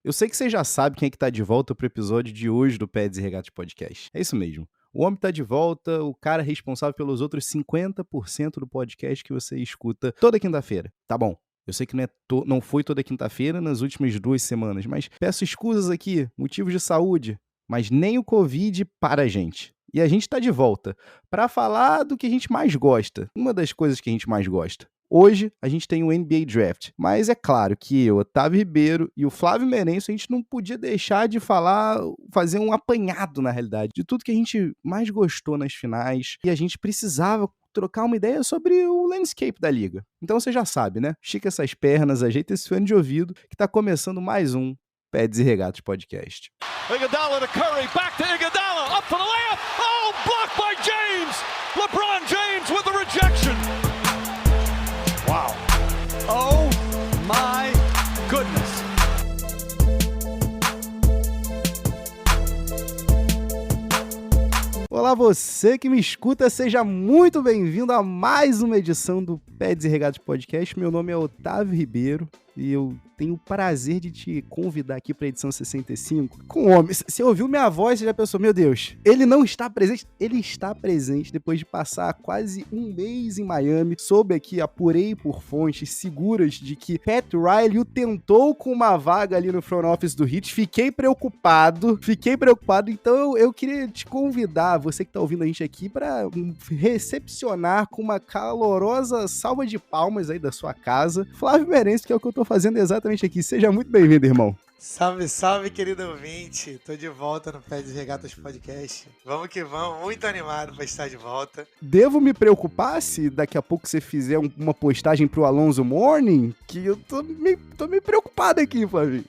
Eu sei que você já sabe quem é que tá de volta pro episódio de hoje do Pads e Regatas Podcast. É isso mesmo. O homem tá de volta, o cara responsável pelos outros 50% do podcast que você escuta toda quinta-feira. Tá bom. Eu sei que não foi toda quinta-feira nas últimas 2 semanas, mas peço escusas aqui, motivos de saúde, mas nem o Covid para a gente. E a gente tá de volta para falar do que a gente mais gosta, uma das coisas que a gente mais gosta. Hoje a gente tem o NBA Draft, mas é claro que eu, Otávio Ribeiro e o Flávio Merencio, a gente não podia deixar de fazer um apanhado na realidade, de tudo que a gente mais gostou nas finais, e a gente precisava trocar uma ideia sobre o landscape da liga. Então você já sabe, né? Estica essas pernas, ajeita esse fone de ouvido, que tá começando mais um Pads e Regatas Podcast. Iguodala to Curry, back to Iguodala, up for the layup, oh, blocked by James! LeBron James with the rejection! Wow. Oh my goodness. Olá, você que me escuta, seja muito bem-vindo a mais uma edição do Pads e Regatas Podcast. Meu nome é Otávio Ribeiro e eu tenho o prazer de te convidar aqui para a edição 65 com o homem. Você ouviu minha voz, você já pensou, meu Deus, ele não está presente? Ele está presente depois de passar quase um mês em Miami. Soube aqui, apurei por fontes seguras de que Pat Riley o tentou com uma vaga ali no front office do Heat. Fiquei preocupado, então eu queria te convidar, você que está ouvindo a gente aqui, para recepcionar com uma calorosa salva de palmas aí da sua casa, Flávio Merencio, que é o que eu tô fazendo exatamente aqui. Seja muito bem-vindo, irmão. Salve, salve, querido ouvinte. Tô de volta no Pads e Regatas Podcast. Vamos que vamos, muito animado pra estar de volta. Devo me preocupar se daqui a pouco você fizer uma postagem pro Alonso Morning? Que eu tô meio preocupado aqui, Flávio.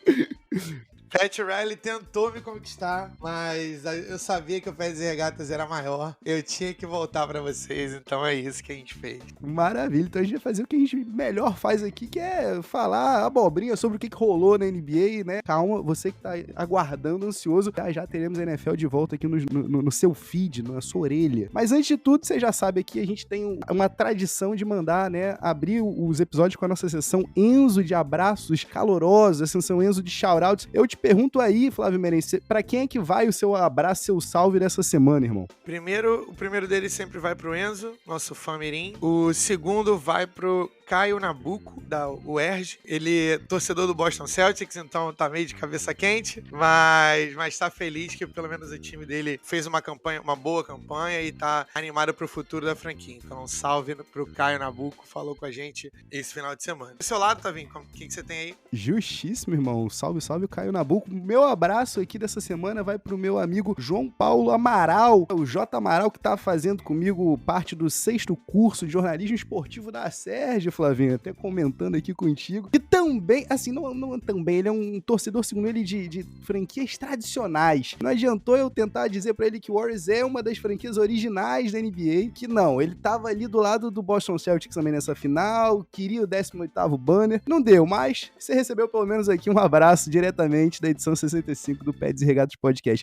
Pat Riley tentou me conquistar, mas eu sabia que o Pads e Regatas era maior. Eu tinha que voltar pra vocês, então é isso que a gente fez. Maravilha, então a gente vai fazer o que a gente melhor faz aqui, que é falar abobrinha sobre o que rolou na NBA, né? Calma, você que tá aguardando, ansioso, já teremos a NFL de volta aqui no seu feed, na sua orelha. Mas antes de tudo, você já sabe aqui, a gente tem uma tradição de mandar, né, abrir os episódios com a nossa sessão Enzo de abraços calorosos, a sessão Enzo de shoutouts. Eu te pergunto aí, Flávio Merencio, pra quem é que vai o seu abraço, seu salve dessa semana, irmão? O primeiro dele sempre vai pro Enzo, nosso fã mirim. O segundo vai pro Caio Nabuco, da UERJ. Ele é torcedor do Boston Celtics, então tá meio de cabeça quente, mas tá feliz que pelo menos o time dele fez uma boa campanha e tá animado pro futuro da franquia. Então um salve pro Caio Nabuco, falou com a gente esse final de semana. Do seu lado, Tavinho, o que você tem aí? Justíssimo, irmão. Salve, salve, Caio Nabuco. Meu abraço aqui dessa semana vai pro meu amigo João Paulo Amaral, o J. Amaral, que tá fazendo comigo parte do 6º curso de jornalismo esportivo da Sérgio, Flavinho, até comentando aqui contigo. E também, assim, não também, ele é um torcedor, segundo ele, de franquias tradicionais. Não adiantou eu tentar dizer pra ele que o Warriors é uma das franquias originais da NBA, que não, ele tava ali do lado do Boston Celtics também nessa final, queria o 18º banner, não deu, mas você recebeu pelo menos aqui um abraço diretamente da edição 65 do Pads e Regatas Podcast.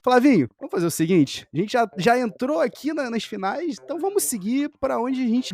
Flavinho, vamos fazer o seguinte, a gente já entrou aqui nas finais, então vamos seguir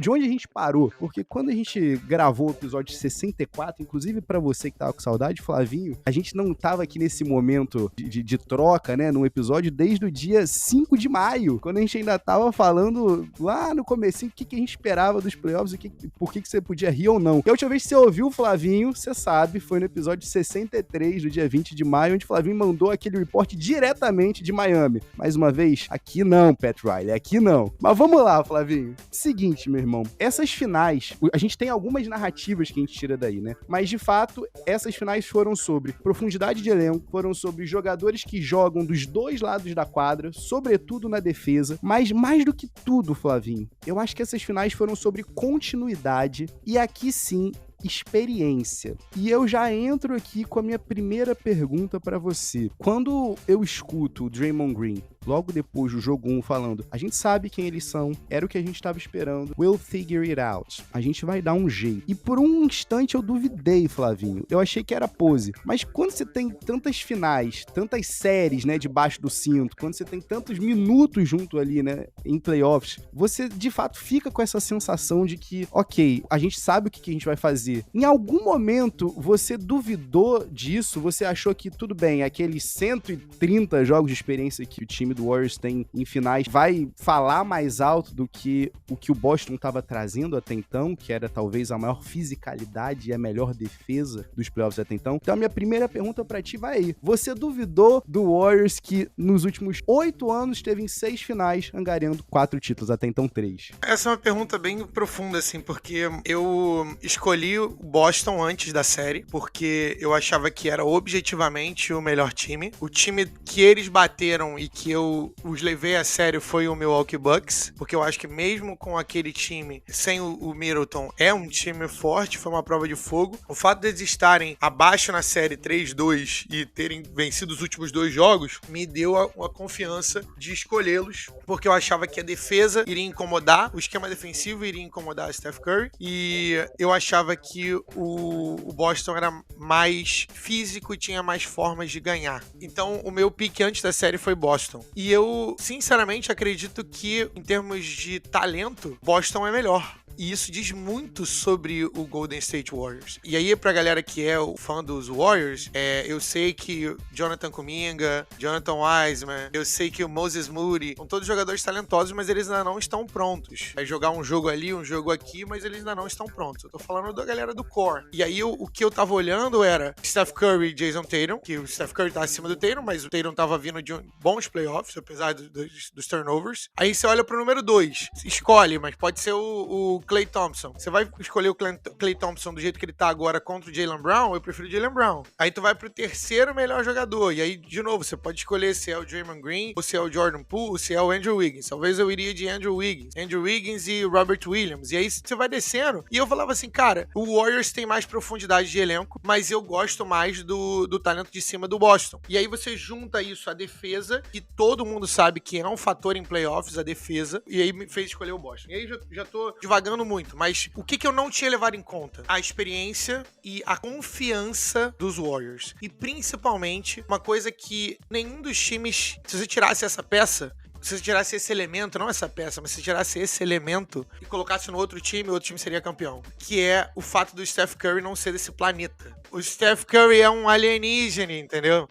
de onde a gente parou, porque quando a gente gravou o episódio 64, inclusive pra você que tava com saudade, Flavinho, a gente não tava aqui nesse momento de troca, né, num episódio desde o dia 5 de maio, quando a gente ainda tava falando lá no comecinho o que a gente esperava dos playoffs, por que você podia rir ou não. E a última vez que você ouviu o Flavinho, você sabe, foi no episódio 63 do dia 20 de maio, onde o Flavinho mandou aquele report diretamente de Miami. Mais uma vez, aqui não, Pat Riley, aqui não. Mas vamos lá, Flavinho. Seguinte, meu irmão, essas finais, a gente tem algumas narrativas que a gente tira daí, né? Mas, de fato, essas finais foram sobre profundidade de elenco, foram sobre jogadores que jogam dos dois lados da quadra, sobretudo na defesa, mas mais do que tudo, Flavinho, eu acho que essas finais foram sobre continuidade e aqui sim, experiência. E eu já entro aqui com a minha primeira pergunta pra você. Quando eu escuto o Draymond Green logo depois do jogo 1, falando: a gente sabe quem eles são, era o que a gente estava esperando, we'll figure it out. A gente vai dar um jeito. E por um instante eu duvidei, Flavinho. Eu achei que era pose. Mas quando você tem tantas finais, tantas séries, né, debaixo do cinto, quando você tem tantos minutos junto ali, né, em playoffs, você de fato fica com essa sensação de que, ok, a gente sabe o que a gente vai fazer. Em algum momento você duvidou disso? Você achou que tudo bem, aqueles 130 jogos de experiência que o time do Warriors tem em finais vai falar mais alto do que o Boston estava trazendo até então, que era talvez a maior fisicalidade e a melhor defesa dos playoffs até então? Então a minha primeira pergunta pra ti vai aí. Você duvidou do Warriors que nos últimos 8 anos teve em 6 finais, angariando 4 títulos, até então 3? Essa é uma pergunta bem profunda, assim, porque eu escolhi o Boston antes da série, porque eu achava que era objetivamente o melhor time. O time que eles bateram e que eu os levei a sério foi o Milwaukee Bucks, porque eu acho que mesmo com aquele time, sem o Middleton, é um time forte, foi uma prova de fogo. O fato deles estarem abaixo na série 3-2 e terem vencido os últimos 2 jogos, me deu a confiança de escolhê-los, porque eu achava que a defesa iria incomodar, o esquema defensivo iria incomodar a Steph Curry, e eu achava que o Boston era mais físico e tinha mais formas de ganhar. Então, o meu pick antes da série foi Boston. E eu, sinceramente, acredito que, em termos de talento, Boston é melhor. E isso diz muito sobre o Golden State Warriors. E aí, pra galera que é o fã dos Warriors, eu sei que Jonathan Kuminga, Jonathan Wiseman, eu sei que o Moses Moody, são todos jogadores talentosos, mas eles ainda não estão prontos. É jogar um jogo ali, um jogo aqui, mas eles ainda não estão prontos. Eu tô falando da galera do core. E aí, o que eu tava olhando era Steph Curry e Jason Tatum, que o Steph Curry tá acima do Tatum, mas o Tatum tava vindo de bons playoffs, apesar dos turnovers. Aí você olha pro número 2, escolhe, mas pode ser o Klay Thompson. Você vai escolher o Klay Thompson do jeito que ele tá agora contra o Jaylen Brown? Eu prefiro o Jaylen Brown. Aí tu vai pro terceiro melhor jogador. E aí, de novo, você pode escolher se é o Draymond Green, ou se é o Jordan Poole, ou se é o Andrew Wiggins. Talvez eu iria de Andrew Wiggins e Robert Williams. E aí você vai descendo. E eu falava assim, cara, o Warriors tem mais profundidade de elenco, mas eu gosto mais do talento de cima do Boston. E aí você junta isso à defesa, que todo mundo sabe que é um fator em playoffs, a defesa, e aí me fez escolher o Boston. E aí já tô devagando muito, mas o que eu não tinha levado em conta? A experiência e a confiança dos Warriors. E principalmente, uma coisa que nenhum dos times, se você tirasse essa peça, se você tirasse esse elemento, não essa peça, mas se você tirasse esse elemento e colocasse no outro time seria campeão. Que é o fato do Steph Curry não ser desse planeta. O Steph Curry é um alienígena, entendeu?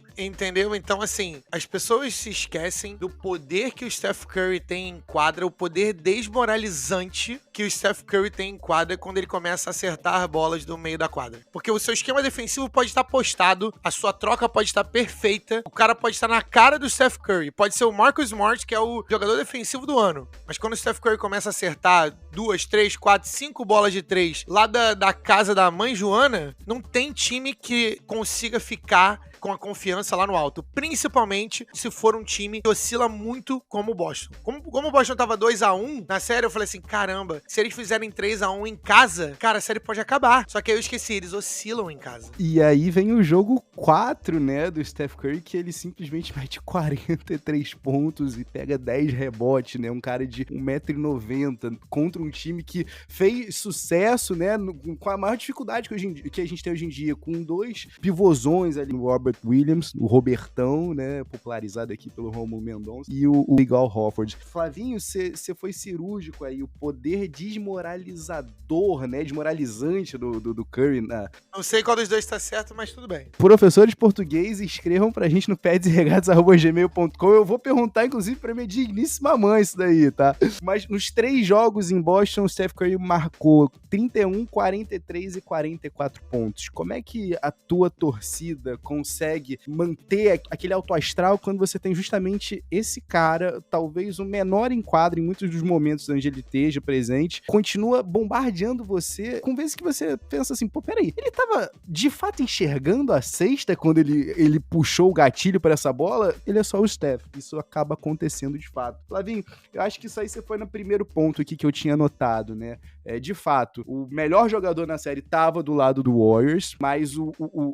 Então, assim, as pessoas se esquecem do poder que o Steph Curry tem em quadra, o poder desmoralizante que o Steph Curry tem em quadra quando ele começa a acertar bolas do meio da quadra. Porque o seu esquema defensivo pode estar postado, a sua troca pode estar perfeita, o cara pode estar na cara do Steph Curry, pode ser o Marcus Smart, que é o jogador defensivo do ano. Mas quando o Steph Curry começa a acertar 2, 3, 4, 5 bolas de 3 lá da casa da mãe Joana, não tem time que consiga ficar com a confiança lá no alto, principalmente se for um time que oscila muito como o Boston. Como o Boston tava 2-1 na série, eu falei assim, caramba, se eles fizerem 3-1 em casa, cara, a série pode acabar. Só que aí eu esqueci, eles oscilam em casa. E aí vem o jogo 4, né, do Steph Curry, que ele simplesmente mete 43 pontos e pega 10 rebotes, né, um cara de 1,90 m contra um time que fez sucesso, né, com a maior dificuldade que a gente tem hoje em dia, com 2 pivôzões ali, o Robert Williams, o Robertão, né, popularizado aqui pelo Romulo Mendonça, e o Al Horford. Flavinho, você foi cirúrgico aí, o poder desmoralizador, né, desmoralizante do Curry. Não sei qual dos dois tá certo, mas tudo bem. Professores de português, escrevam pra gente no padsregatas@gmail.com. Eu vou perguntar, inclusive, pra minha digníssima mãe isso daí, tá? Mas nos 3 jogos em Boston, o Steph Curry marcou 31, 43 e 44 pontos. Como é que a tua torcida consegue manter aquele alto astral quando você tem justamente esse cara, talvez o menor em quadra em muitos dos momentos onde ele esteja presente, continua bombardeando você, com vezes que você pensa assim, pô, peraí, ele tava de fato enxergando a cesta quando ele puxou o gatilho para essa bola? Ele é só o Steph. Isso acaba acontecendo de fato. Flavinho, eu acho que isso aí você foi no primeiro ponto aqui que eu tinha anotado, né? de fato, o melhor jogador na série tava do lado do Warriors, mas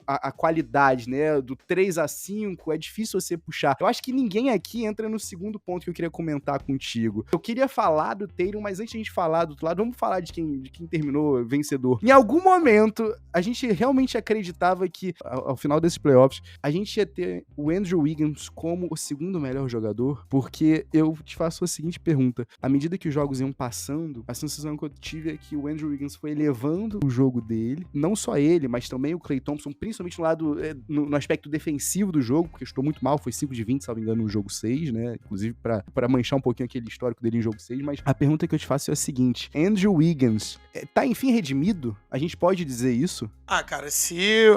a qualidade, né, do 3-5 é difícil você puxar. Eu acho que ninguém aqui entra no segundo ponto que eu queria comentar contigo. Eu queria falar do Tatum, mas antes de a gente falar do outro lado, vamos falar de quem terminou vencedor. Em algum momento, a gente realmente acreditava que, ao final desses playoffs, a gente ia ter o Andrew Wiggins como o segundo melhor jogador, porque eu te faço a seguinte pergunta. À medida que os jogos iam passando, a sensação que eu tive é que o Andrew Wiggins foi elevando o jogo dele, não só ele, mas também o Klay Thompson, principalmente no lado, no aspecto defensivo do jogo, porque estou muito mal, foi 5 de 20, se não me engano, no jogo 6, né, inclusive pra manchar um pouquinho aquele histórico dele em jogo 6, mas a pergunta que eu te faço é a seguinte: Andrew Wiggins tá enfim redimido? A gente pode dizer isso? Cara, se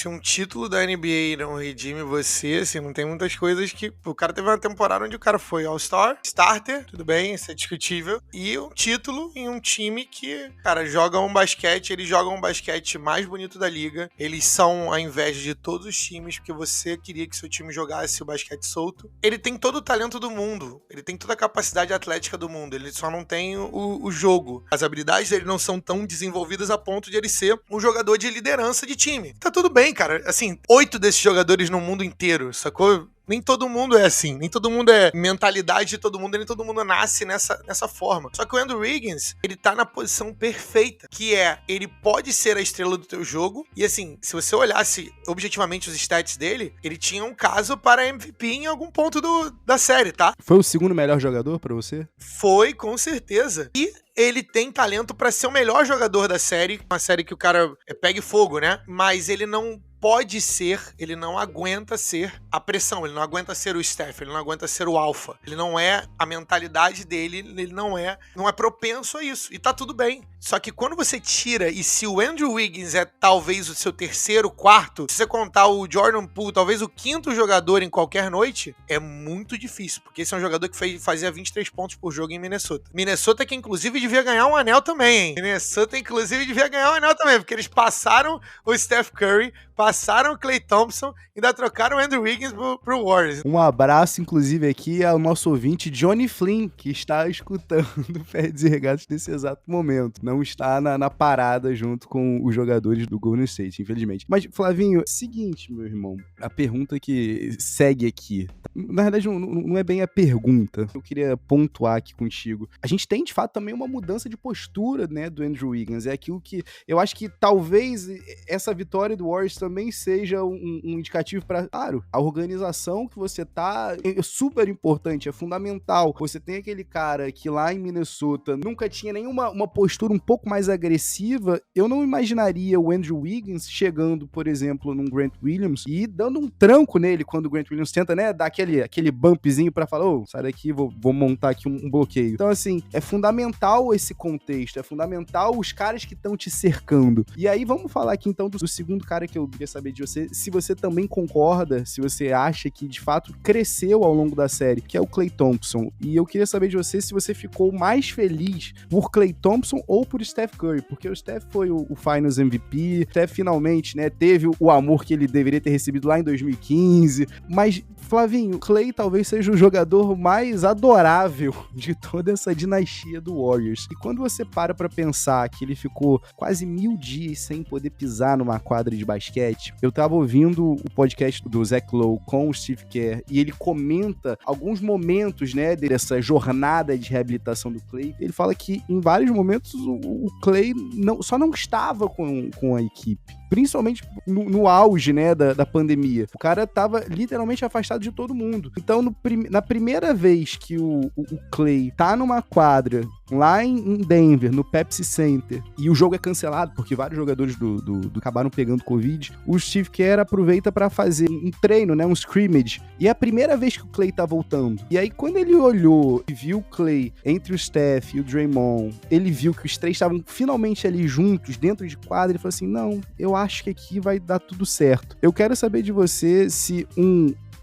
um título da NBA não redime você, assim, não tem muitas coisas que... O cara teve uma temporada onde o cara foi All-Star, Starter, tudo bem, isso é discutível, e um título em um time que, cara, eles jogam um basquete mais bonito da liga, eles são a inveja de todos os times, porque você queria que seu time jogasse o basquete solto. Ele tem todo o talento do mundo, ele tem toda a capacidade atlética do mundo, ele só não tem o jogo. As habilidades dele não são tão desenvolvidas a ponto de ele ser um jogador de liderança de time. Tá tudo bem, cara. Assim, 8 desses jogadores no mundo inteiro, sacou? Nem todo mundo é assim, nem todo mundo é mentalidade de todo mundo, nem todo mundo nasce nessa forma. Só que o Andrew Wiggins, ele tá na posição perfeita, que é, ele pode ser a estrela do teu jogo, e assim, se você olhasse objetivamente os stats dele, ele tinha um caso para MVP em algum ponto da série, tá? Foi o segundo melhor jogador pra você? Foi, com certeza. E ele tem talento pra ser o melhor jogador da série, uma série que o cara pegue fogo, né? Mas ele não pode ser, ele não aguenta ser a pressão, ele não aguenta ser o Steph, ele não aguenta ser o alfa, ele não é, a mentalidade dele, ele não é propenso a isso, e tá tudo bem. Só que quando você tira, e se o Andrew Wiggins é talvez o seu terceiro, quarto, se você contar o Jordan Poole, talvez o quinto jogador em qualquer noite, é muito difícil, porque esse é um jogador que fazia 23 pontos por jogo em Minnesota. Minnesota que inclusive devia ganhar um anel também, hein? Minnesota inclusive devia ganhar um anel também, porque eles passaram o Steph Curry, passaram o Klay Thompson e ainda trocaram o Andrew Wiggins pro Warriors. Um abraço, inclusive, aqui ao nosso ouvinte Johnny Flynn, que está escutando o Ferds e Regatas nesse exato momento. Não está na parada junto com os jogadores do Golden State, infelizmente. Mas, Flavinho, seguinte, meu irmão, a pergunta que segue aqui. Na verdade, não é bem a pergunta. Eu queria pontuar aqui contigo. A gente tem, de fato, também uma mudança de postura, né, do Andrew Wiggins. É aquilo que eu acho que talvez essa vitória do Warriors também seja um indicativo para, claro, a organização que você tá é super importante, é fundamental. Você tem aquele cara que lá em Minnesota nunca tinha nenhuma uma postura um pouco mais agressiva. Eu não imaginaria o Andrew Wiggins chegando, por exemplo, num Grant Williams e dando um tranco nele quando o Grant Williams tenta, né, dar aquele bumpzinho pra falar, sai daqui, vou montar aqui um bloqueio. Então, assim, é fundamental esse contexto, é fundamental os caras que estão te cercando. E aí, vamos falar aqui, então, do segundo cara que eu queria saber de você, se você também concorda, se você acha que, de fato, cresceu ao longo da série, que é o Klay Thompson. E eu queria saber de você se você ficou mais feliz por Klay Thompson ou por Steph Curry, porque o Steph foi o Finals MVP, o Steph finalmente, né, teve o amor que ele deveria ter recebido lá em 2015, mas, Flavinho, Klay talvez seja o jogador mais adorável de toda essa dinastia do Warriors. E quando você para pra pensar que ele ficou quase 1000 dias sem poder pisar numa quadra de basquete, eu tava ouvindo o podcast do Zach Lowe com o Steve Kerr e ele comenta alguns momentos, né, dessa jornada de reabilitação do Klay. Ele fala que em vários momentos o Klay só não estava com a equipe. Principalmente no auge, né, da pandemia. O cara tava literalmente afastado de todo mundo. Então, na primeira vez que o Klay tá numa quadra lá em Denver, no Pepsi Center, e o jogo é cancelado, porque vários jogadores do acabaram pegando Covid, o Steve Kerr aproveita pra fazer um treino, né, um scrimmage, e é a primeira vez que o Klay tá voltando. E aí, quando ele olhou e viu o Klay entre o Steph e o Draymond, ele viu que os três estavam finalmente ali juntos, dentro de quadra, ele falou assim, não, eu acho que aqui vai dar tudo certo. Eu quero saber de você se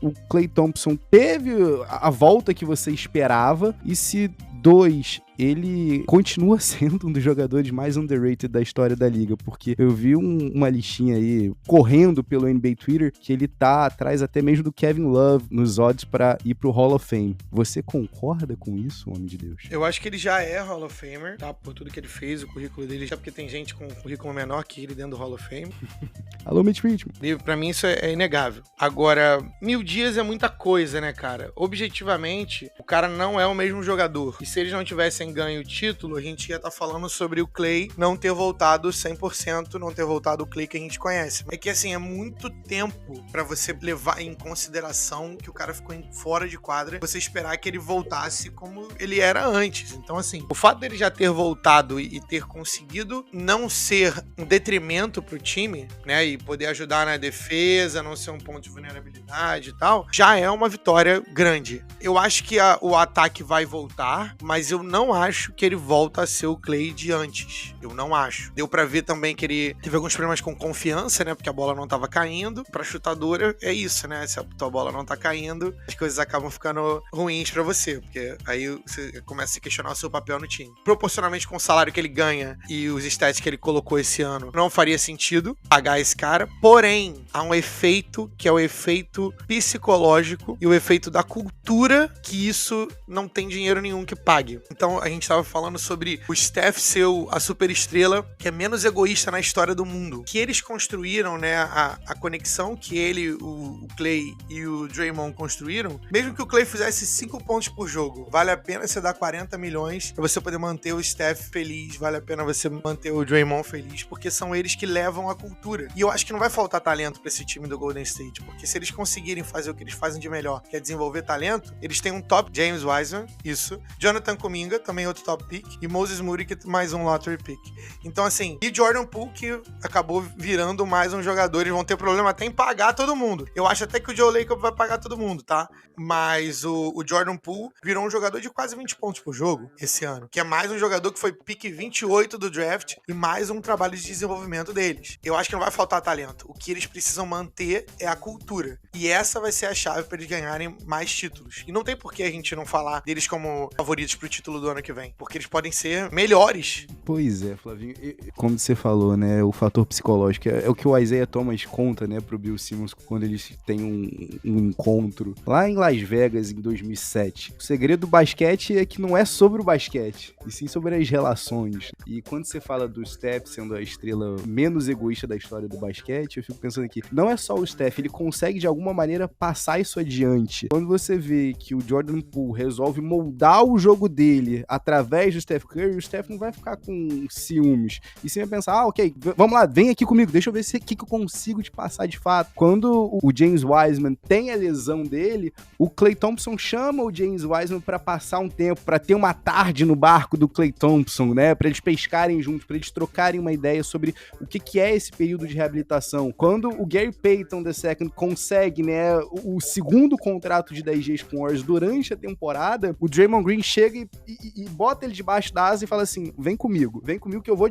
o Klay Thompson teve a volta que você esperava e se 2, ele continua sendo um dos jogadores mais underrated da história da liga, porque eu vi uma listinha aí, correndo pelo NBA Twitter, que ele tá atrás até mesmo do Kevin Love nos odds pra ir pro Hall of Fame. Você concorda com isso, homem de Deus? Eu acho que ele já é Hall of Famer, tá? Por tudo que ele fez, o currículo dele, já porque tem gente com um currículo menor que ele dentro do Hall of Fame. Alô, Mitch Richmond. E pra mim isso é inegável. Agora, 1000 dias é muita coisa, né, cara? Objetivamente, o cara não é o mesmo jogador. E se eles não tivessem ganho o título, a gente ia estar falando sobre o Klay não ter voltado 100%, não ter voltado o Klay que a gente conhece. É que, assim, é muito tempo pra você levar em consideração que o cara ficou fora de quadra, você esperar que ele voltasse como ele era antes. Então, assim, o fato dele já ter voltado e ter conseguido não ser um detrimento pro time, né, e poder ajudar na defesa, não ser um ponto de vulnerabilidade e tal, já é uma vitória grande. Eu acho que o ataque vai voltar, mas eu não acho que ele volta a ser o Klay de antes. Eu não acho. Deu pra ver também que ele teve alguns problemas com confiança, né, porque a bola não tava caindo. Pra chutadora é isso, né, se a tua bola não tá caindo, as coisas acabam ficando ruins pra você, porque aí você começa a se questionar o seu papel no time. Proporcionalmente com o salário que ele ganha e os stats que ele colocou esse ano, não faria sentido pagar esse cara, porém, há um efeito que é o efeito psicológico e o efeito da cultura, que isso não tem dinheiro nenhum que pague. Então, a gente tava falando sobre o Steph ser a superestrela que é menos egoísta na história do mundo. Que eles construíram, né, a conexão que ele, o Klay e o Draymond construíram, mesmo que o Klay fizesse 5 pontos por jogo, vale a pena você dar 40 milhões pra você poder manter o Steph feliz, vale a pena você manter o Draymond feliz, porque são eles que levam a cultura. E eu acho que não vai faltar talento pra esse time do Golden State, porque se eles conseguirem fazer o que eles fazem de melhor, que é desenvolver talento, eles têm um top James Wiseman, isso, Jonathan Kuminga, também outro top pick, e Moses Moody, que mais um lottery pick. Então, assim, e Jordan Poole, que acabou virando mais um jogador, eles vão ter problema até em pagar todo mundo. Eu acho até que o Joe Lacob vai pagar todo mundo, tá? Mas o Jordan Poole virou um jogador de quase 20 pontos por jogo esse ano, que é mais um jogador que foi pick 28 do draft e mais um trabalho de desenvolvimento deles. Eu acho que não vai faltar talento. O que eles precisam manter é a cultura. E essa vai ser a chave para eles ganharem mais títulos. E não tem por que a gente não falar deles como favoritos pro título do ano que vem, porque eles podem ser melhores. Pois é, Flavinho. Como você falou, né, o fator psicológico é o que o Isaiah Thomas conta, né, pro Bill Simmons quando eles têm um encontro lá em Las Vegas em 2007. O segredo do basquete é que não é sobre o basquete, e sim sobre as relações. E quando você fala do Steph sendo a estrela menos egoísta da história do basquete, eu fico pensando aqui, não é só o Steph, ele consegue de alguma maneira passar isso adiante. Quando você vê que o Jordan Poole resolve moldar o jogo dele através do Steph Curry, o Steph não vai ficar com ciúmes. E você vai pensar, ok, vamos lá, vem aqui comigo, deixa eu ver o que eu consigo te passar de fato. Quando o James Wiseman tem a lesão dele, o Klay Thompson chama o James Wiseman pra passar um tempo, pra ter uma tarde no barco do Klay Thompson, né, pra eles pescarem juntos, pra eles trocarem uma ideia sobre o que é esse período de reabilitação. Quando o Gary Payton II consegue, né, o segundo contrato de 10 dias com o Warriors durante a temporada, o Draymond Green chega e bota ele debaixo da asa e fala assim, vem comigo que eu vou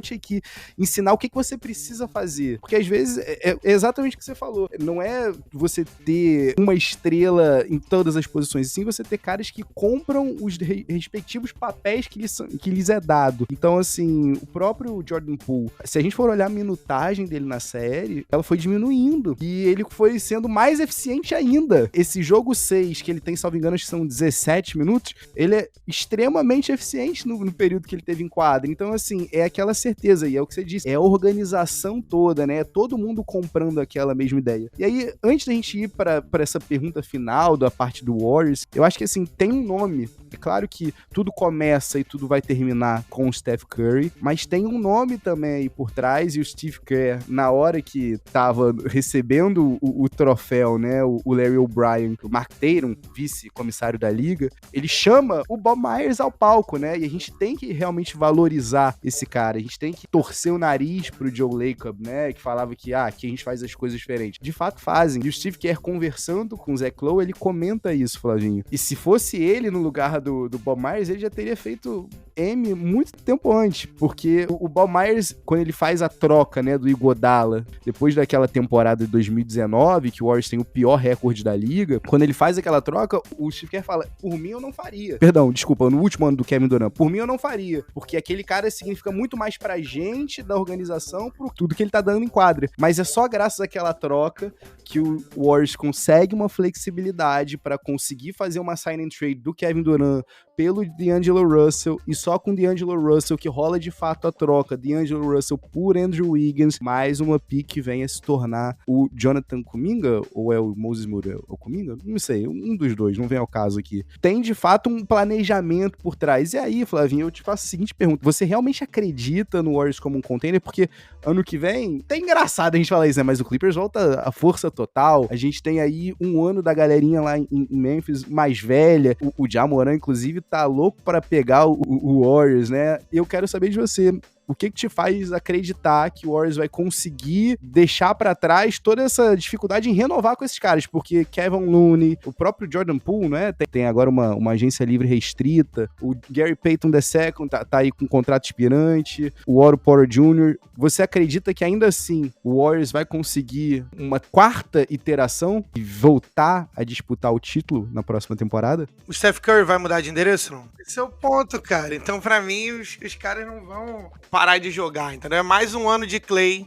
te aqui ensinar o que você precisa fazer. Porque às vezes é exatamente o que você falou. Não é você ter uma estrela em todas as posições, sim você ter caras que compram os respectivos papéis que lhes é dado. Então, assim, o próprio Jordan Poole, se a gente for olhar a minutagem dele na série, ela foi diminuindo. E ele foi sendo mais eficiente ainda. Esse jogo 6, que ele tem, salvo engano, acho que são 17 minutos, ele é extremamente eficiente no período que ele teve em quadra. Então, assim, é aquela certeza, e é o que você disse, é a organização toda, né? É todo mundo comprando aquela mesma ideia. E aí, antes da gente ir pra essa pergunta final da parte do Warriors, eu acho que, assim, tem um nome. É claro que tudo começa e tudo vai terminar com o Steph Curry, mas tem um nome também aí por trás, e o Steve Kerr, na hora que tava recebendo o troféu, né, o Larry O'Brien, o Mark Tatum, vice-comissário da liga, ele chama o Bob Myers ao palco, né, e a gente tem que realmente valorizar esse cara, a gente tem que torcer o nariz pro Joe Lacob, né, que falava que aqui a gente faz as coisas diferentes. De fato fazem, e o Steve Kerr conversando com o Zach Lowe, ele comenta isso, Flavinho. E se fosse ele no lugar do Bob Myers, ele já teria feito M muito tempo antes, porque o Bob Myers, quando ele faz a troca, né, do Iguodala, depois daquela temporada de 2019, que o Warriors tem o pior recorde da liga, quando ele faz aquela troca, o Steve Kerr fala, por mim eu não faria. Perdão, desculpa, no último ano do Kevin Durant. Por mim, eu não faria, porque aquele cara significa muito mais pra gente da organização, por tudo que ele tá dando em quadra. Mas é só graças àquela troca que o Warriors consegue uma flexibilidade pra conseguir fazer uma sign and trade do Kevin Durant pelo D'Angelo Russell, e só com D'Angelo Russell que rola de fato a troca, D'Angelo Russell por Andrew Wiggins, mais uma pick que venha se tornar o Jonathan Kuminga, ou é o Moses Moody? O Kuminga? Não sei, um dos dois, não vem ao caso aqui. Tem de fato um planejamento por trás. E aí, Flavinho, eu te faço a seguinte pergunta: você realmente acredita no Warriors como um contender? Porque ano que vem, tá engraçado a gente falar isso, né? Mas o Clippers volta à força total. A gente tem aí um ano da galerinha lá em Memphis mais velha. O Ja Morant, inclusive, tá louco pra pegar o Warriors, né? Eu quero saber de você. O que te faz acreditar que o Warriors vai conseguir deixar pra trás toda essa dificuldade em renovar com esses caras? Porque Kevin Looney, o próprio Jordan Poole, né? Tem agora uma agência livre restrita. O Gary Payton II tá aí com um contrato expirante. O Otto Porter Jr. Você acredita que ainda assim o Warriors vai conseguir uma quarta iteração e voltar a disputar o título na próxima temporada? O Steph Curry vai mudar de endereço, não? Esse é o ponto, cara. Então, pra mim, os caras não vão parar de jogar, entendeu? É mais um ano de Clay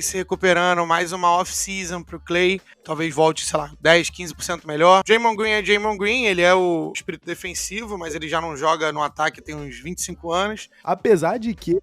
se recuperando, mais uma off-season pro Clay, talvez volte, sei lá, 10, 15% melhor. Draymond Green é Draymond Green, ele é o espírito defensivo, mas ele já não joga no ataque tem uns 25 anos. Apesar de que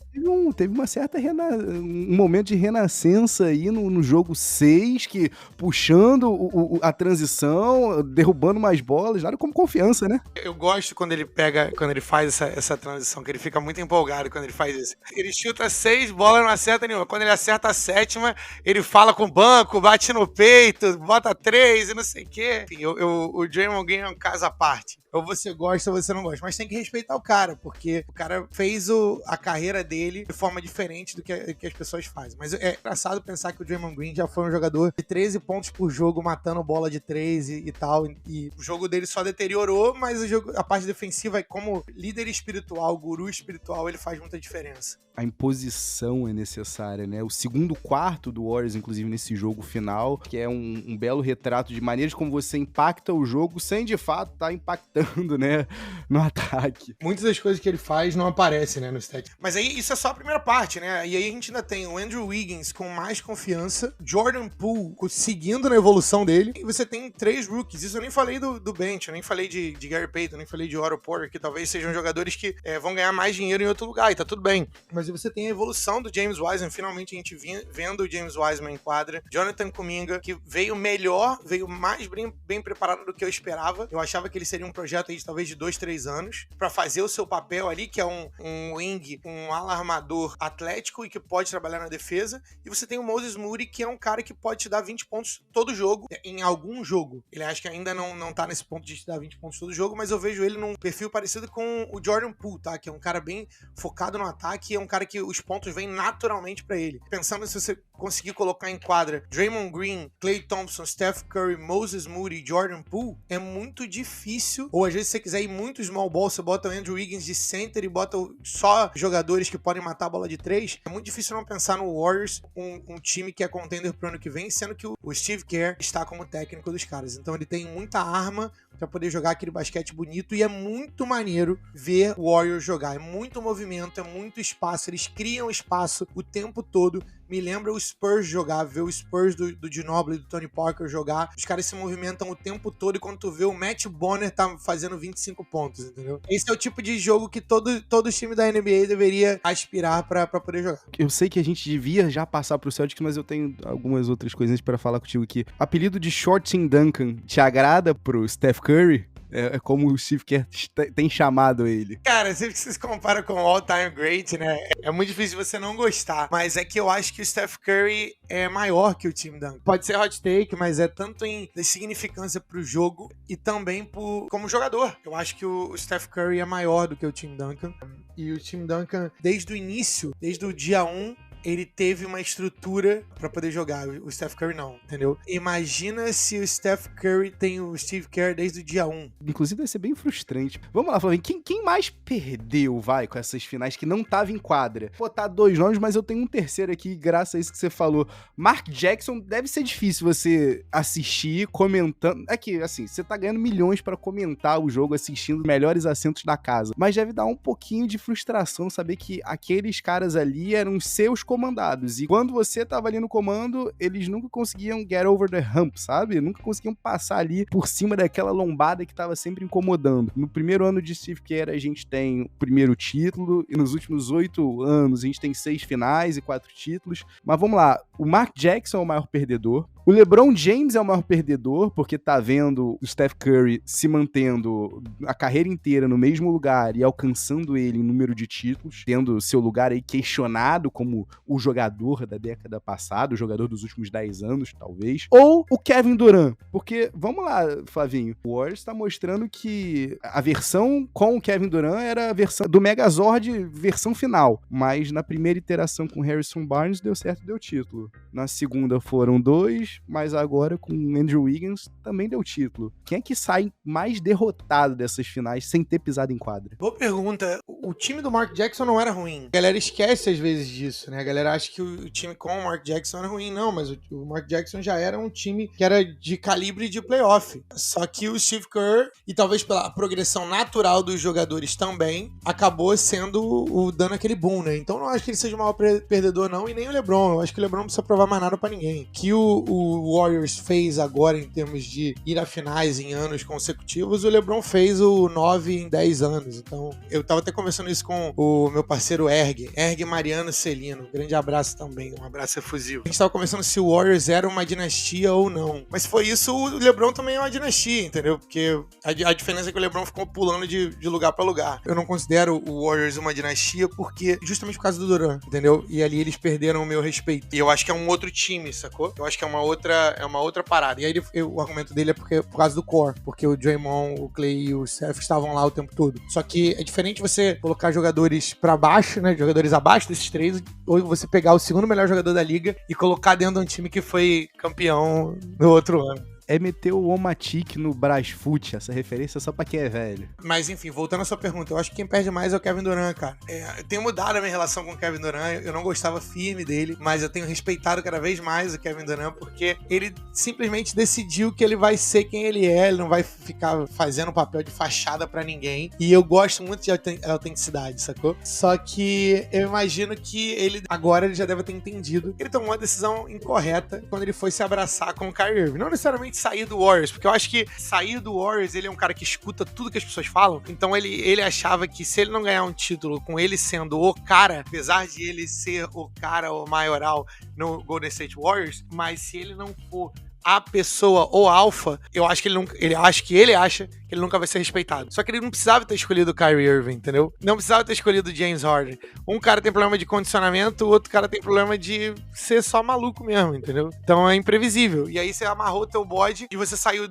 teve uma certa um momento de renascença aí no jogo 6, que puxando a transição, derrubando mais bolas, nada como confiança, né? Eu gosto quando ele faz essa transição, que ele fica muito empolgado quando ele faz isso. Ele chuta 6 bolas, não acerta nenhuma. Quando ele acerta a 7ª, ele fala com o banco, bate no peito, bota 3 e não sei o quê. Enfim, o Draymond Green é um caso à parte. Ou você gosta ou você não gosta. Mas tem que respeitar o cara, porque o cara fez a carreira dele de forma diferente do que as pessoas fazem. Mas é engraçado pensar que o Draymond Green já foi um jogador de 13 pontos por jogo, matando bola de 3 e tal. E o jogo dele só deteriorou, mas a parte defensiva, como líder espiritual, guru espiritual, ele faz muita diferença. A imposição é necessária, né? O segundo quarto do Warriors, inclusive, nesse jogo final, que é um belo retrato de maneiras como você impacta o jogo sem, de fato, estar impactando, né, no ataque. Muitas das coisas que ele faz não aparecem, né, no stat. Mas aí, isso é só a primeira parte, né? E aí a gente ainda tem o Andrew Wiggins com mais confiança, Jordan Poole seguindo na evolução dele, e você tem 3 rookies. Isso eu nem falei do bench, eu nem falei de Gary Payton, nem falei de Otto Porter, que talvez sejam jogadores que vão ganhar mais dinheiro em outro lugar, e tá tudo bem. Mas você tem a evolução do James Wiseman, finalmente a gente vendo o James Wiseman em quadra, Jonathan Kuminga, que veio mais bem preparado do que eu esperava. Eu achava que ele seria um projeto aí de talvez de 2, 3 anos, pra fazer o seu papel ali, que é um wing, um ala armador atlético e que pode trabalhar na defesa. E você tem o Moses Moody, que é um cara que pode te dar 20 pontos todo jogo, em algum jogo. Ele acha que ainda não tá nesse ponto de te dar 20 pontos todo jogo, mas eu vejo ele num perfil parecido com o Jordan Poole, tá? Que é um cara bem focado no ataque, é um cara que os pontos vêm naturalmente pra ele. Pensando se você conseguir colocar em quadra Draymond Green, Klay Thompson, Steph Curry, Moses Moody, Jordan Poole, é muito difícil. Ou às vezes se você quiser ir muito small ball, você bota o Andrew Wiggins de center e bota só jogadores que podem matar a bola de 3. É muito difícil não pensar no Warriors, um time que é contender pro ano que vem, sendo que o Steve Kerr está como técnico dos caras. Então ele tem muita arma pra poder jogar aquele basquete bonito, e é muito maneiro ver o Warriors jogar. É muito movimento, é muito espaço, eles criam espaço o tempo todo. Me lembra o Spurs jogar, ver o Spurs do Ginobili e do Tony Parker jogar. Os caras se movimentam o tempo todo, e quando tu vê o Matt Bonner tá fazendo 25 pontos, entendeu? Esse é o tipo de jogo que todo time da NBA deveria aspirar pra poder jogar. Eu sei que a gente devia já passar pro Celtics, mas eu tenho algumas outras coisinhas pra falar contigo aqui. O apelido de Short Team Duncan te agrada pro Steph Curry? É como o Steve Kerr tem chamado ele. Cara, sempre que você se compara com o all-time great, né? É muito difícil você não gostar. Mas é que eu acho que o Steph Curry é maior que o Tim Duncan. Pode ser hot take, mas é tanto em significância pro jogo e também como jogador. Eu acho que o Steph Curry é maior do que o Tim Duncan. E o Tim Duncan, desde o início, desde o dia 1, ele teve uma estrutura pra poder jogar, o Steph Curry não, entendeu? Imagina se o Steph Curry tem o Steve Kerr desde o dia 1. Inclusive vai ser bem frustrante. Vamos lá, Flavinho, quem mais perdeu, com essas finais que não tava em quadra? Pô, tá 2 nomes, mas eu tenho um terceiro aqui, graças a isso que você falou. Mark Jackson, deve ser difícil você assistir, comentando. É que, assim, você tá ganhando milhões pra comentar o jogo, assistindo os melhores assentos da casa. Mas deve dar um pouquinho de frustração saber que aqueles caras ali eram seus comandados. E quando você tava ali no comando, eles nunca conseguiam get over the hump, sabe? Nunca conseguiam passar ali por cima daquela lombada que tava sempre incomodando. No primeiro ano de Steve Kerr, a gente tem o primeiro título, e nos últimos 8 anos a gente tem 6 finais e 4 títulos. Mas vamos lá, o Mark Jackson é o maior perdedor. O LeBron James é o maior perdedor, porque tá vendo o Steph Curry se mantendo a carreira inteira no mesmo lugar e alcançando ele em número de títulos, tendo seu lugar aí questionado como o jogador da década passada, o jogador dos últimos 10 anos, talvez. Ou o Kevin Durant, porque, vamos lá, Flavinho, o Warriors tá mostrando que a versão com o Kevin Durant era a versão do Megazord, versão final, mas na primeira iteração com Harrison Barnes deu certo, deu título. Na segunda foram 2, mas agora com Andrew Wiggins também deu título. Quem é que sai mais derrotado dessas finais sem ter pisado em quadra? Boa pergunta. O time do Mark Jackson não era ruim. A galera esquece às vezes disso, né? A galera acha que o time com o Mark Jackson era ruim. Não, mas o Mark Jackson já era um time que era de calibre de playoff. Só que o Steve Kerr, e talvez pela progressão natural dos jogadores também, acabou sendo dando aquele boom, né? Então não acho que ele seja o maior perdedor, não, e nem o LeBron. Eu acho que o LeBron não precisa provar mais nada pra ninguém. Que o Warriors fez agora em termos de ir a finais em anos consecutivos, o LeBron fez o 9 em 10 anos. Então, eu tava até conversando isso com o meu parceiro Erg Mariano Celino. Grande abraço também, um abraço efusivo. A gente tava conversando se o Warriors era uma dinastia ou não. Mas se foi isso, o LeBron também é uma dinastia, entendeu? Porque a diferença é que o LeBron ficou pulando de lugar pra lugar. Eu não considero o Warriors uma dinastia porque justamente por causa do Durant, entendeu? E ali eles perderam o meu respeito. E eu acho que é um outro time, sacou? Eu acho que é uma outra parada. E aí o argumento dele é por causa do core, porque o Draymond, o Clay e o Steph estavam lá o tempo todo. Só que é diferente você colocar jogadores pra baixo, né? Jogadores abaixo desses 3, ou você pegar o segundo melhor jogador da liga e colocar dentro de um time que foi campeão no outro ano. É meter o Omatic no Brasfoot, essa referência é só pra quem é velho. Mas enfim, voltando à sua pergunta, eu acho que quem perde mais é o Kevin Durant, cara. Eu tenho mudado a minha relação com o Kevin Durant, eu não gostava firme dele, mas eu tenho respeitado cada vez mais o Kevin Durant, porque ele simplesmente decidiu que ele vai ser quem ele é, ele não vai ficar fazendo papel de fachada pra ninguém, e eu gosto muito de autenticidade, sacou? Só que eu imagino que agora ele já deve ter entendido que ele tomou uma decisão incorreta quando ele foi se abraçar com o Kyrie Irving. Não necessariamente sair do Warriors, porque eu acho que sair do Warriors, ele é um cara que escuta tudo que as pessoas falam, então ele achava que se ele não ganhar um título com ele sendo o cara, apesar de ele ser o cara, o maioral no Golden State Warriors, mas se ele não for a pessoa ou alfa, eu acho que ele acha que ele nunca vai ser respeitado. Só que ele não precisava ter escolhido o Kyrie Irving, entendeu? Não precisava ter escolhido o James Harden. Um cara tem problema de condicionamento, o outro cara tem problema de ser só maluco mesmo, entendeu? Então é imprevisível. E aí você amarrou o teu bode e você saiu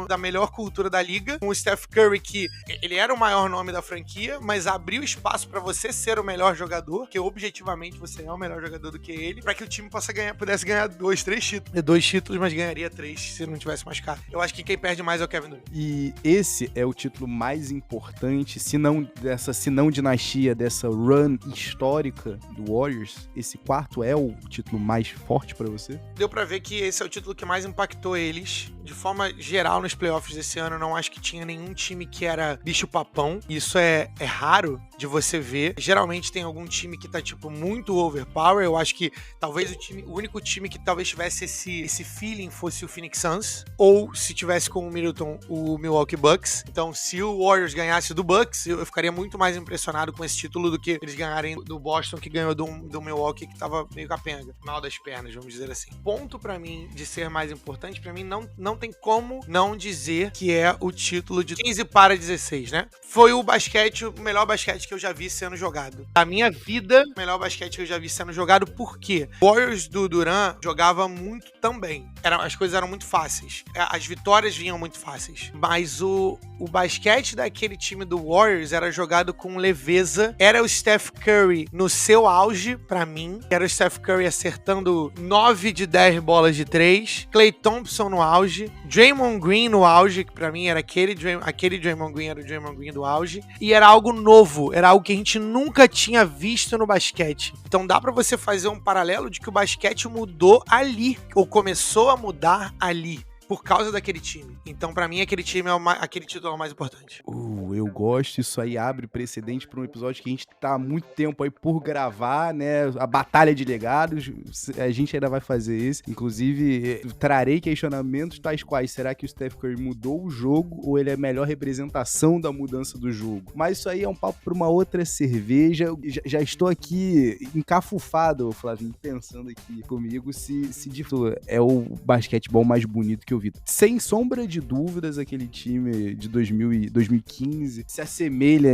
da melhor cultura da liga, com o Steph Curry, que ele era o maior nome da franquia, mas abriu espaço pra você ser o melhor jogador, que objetivamente você é o melhor jogador do que ele, pra que o time pudesse ganhar 2, 3 títulos. 2 títulos, mas ganharia 3 se não tivesse machucado. Eu acho que quem perde mais é o Kevin Durant. E esse é o título mais importante, se não dinastia, dessa run histórica do Warriors. Esse quarto é o título mais forte pra você? Deu pra ver que esse é o título que mais impactou eles. De forma geral, nos playoffs desse ano, não acho que tinha nenhum time que era bicho-papão. Isso é raro de você ver. Geralmente tem algum time que tá, tipo, muito overpower. Eu acho que talvez o único time que talvez tivesse esse feeling fosse o Phoenix Suns. Ou, se tivesse com o Middleton, o Milwaukee Bucks. Então, se o Warriors ganhasse do Bucks, eu ficaria muito mais impressionado com esse título do que eles ganharem do Boston, que ganhou do Milwaukee, que tava meio capenga. Mal das pernas, vamos dizer assim. Ponto pra mim de ser mais importante, pra mim não tem como não dizer que é o título de 15-16, né? Foi o melhor basquete que eu já vi sendo jogado. Da minha vida, o melhor basquete que eu já vi sendo jogado, por quê? O Warriors do Durant jogava muito também. As coisas eram muito fáceis. As vitórias vinham muito fáceis. Mas o o basquete daquele time do Warriors era jogado com leveza. Era o Steph Curry no seu auge, pra mim. Era o Steph Curry acertando 9 de 10 bolas de 3. Klay Thompson no auge. Draymond Green no auge, que pra mim era aquele Draymond Green, era o Draymond Green do auge. E era algo novo, era algo que a gente nunca tinha visto no basquete. Então dá pra você fazer um paralelo de que o basquete mudou ali, ou começou a mudar ali, por causa daquele time. Então, pra mim, aquele time aquele título é o mais importante. Eu gosto, isso aí abre precedente para um episódio que a gente tá há muito tempo aí por gravar, né? A batalha de legados, a gente ainda vai fazer esse. Inclusive, trarei questionamentos tais quais: será que o Steph Curry mudou o jogo ou ele é a melhor representação da mudança do jogo? Mas isso aí é um papo para uma outra cerveja. Já estou aqui encafufado, Flavinho, pensando aqui comigo se de fato é o basquetebol mais bonito que eu vi. Sem sombra de dúvidas, aquele time de 2015 se assemelha,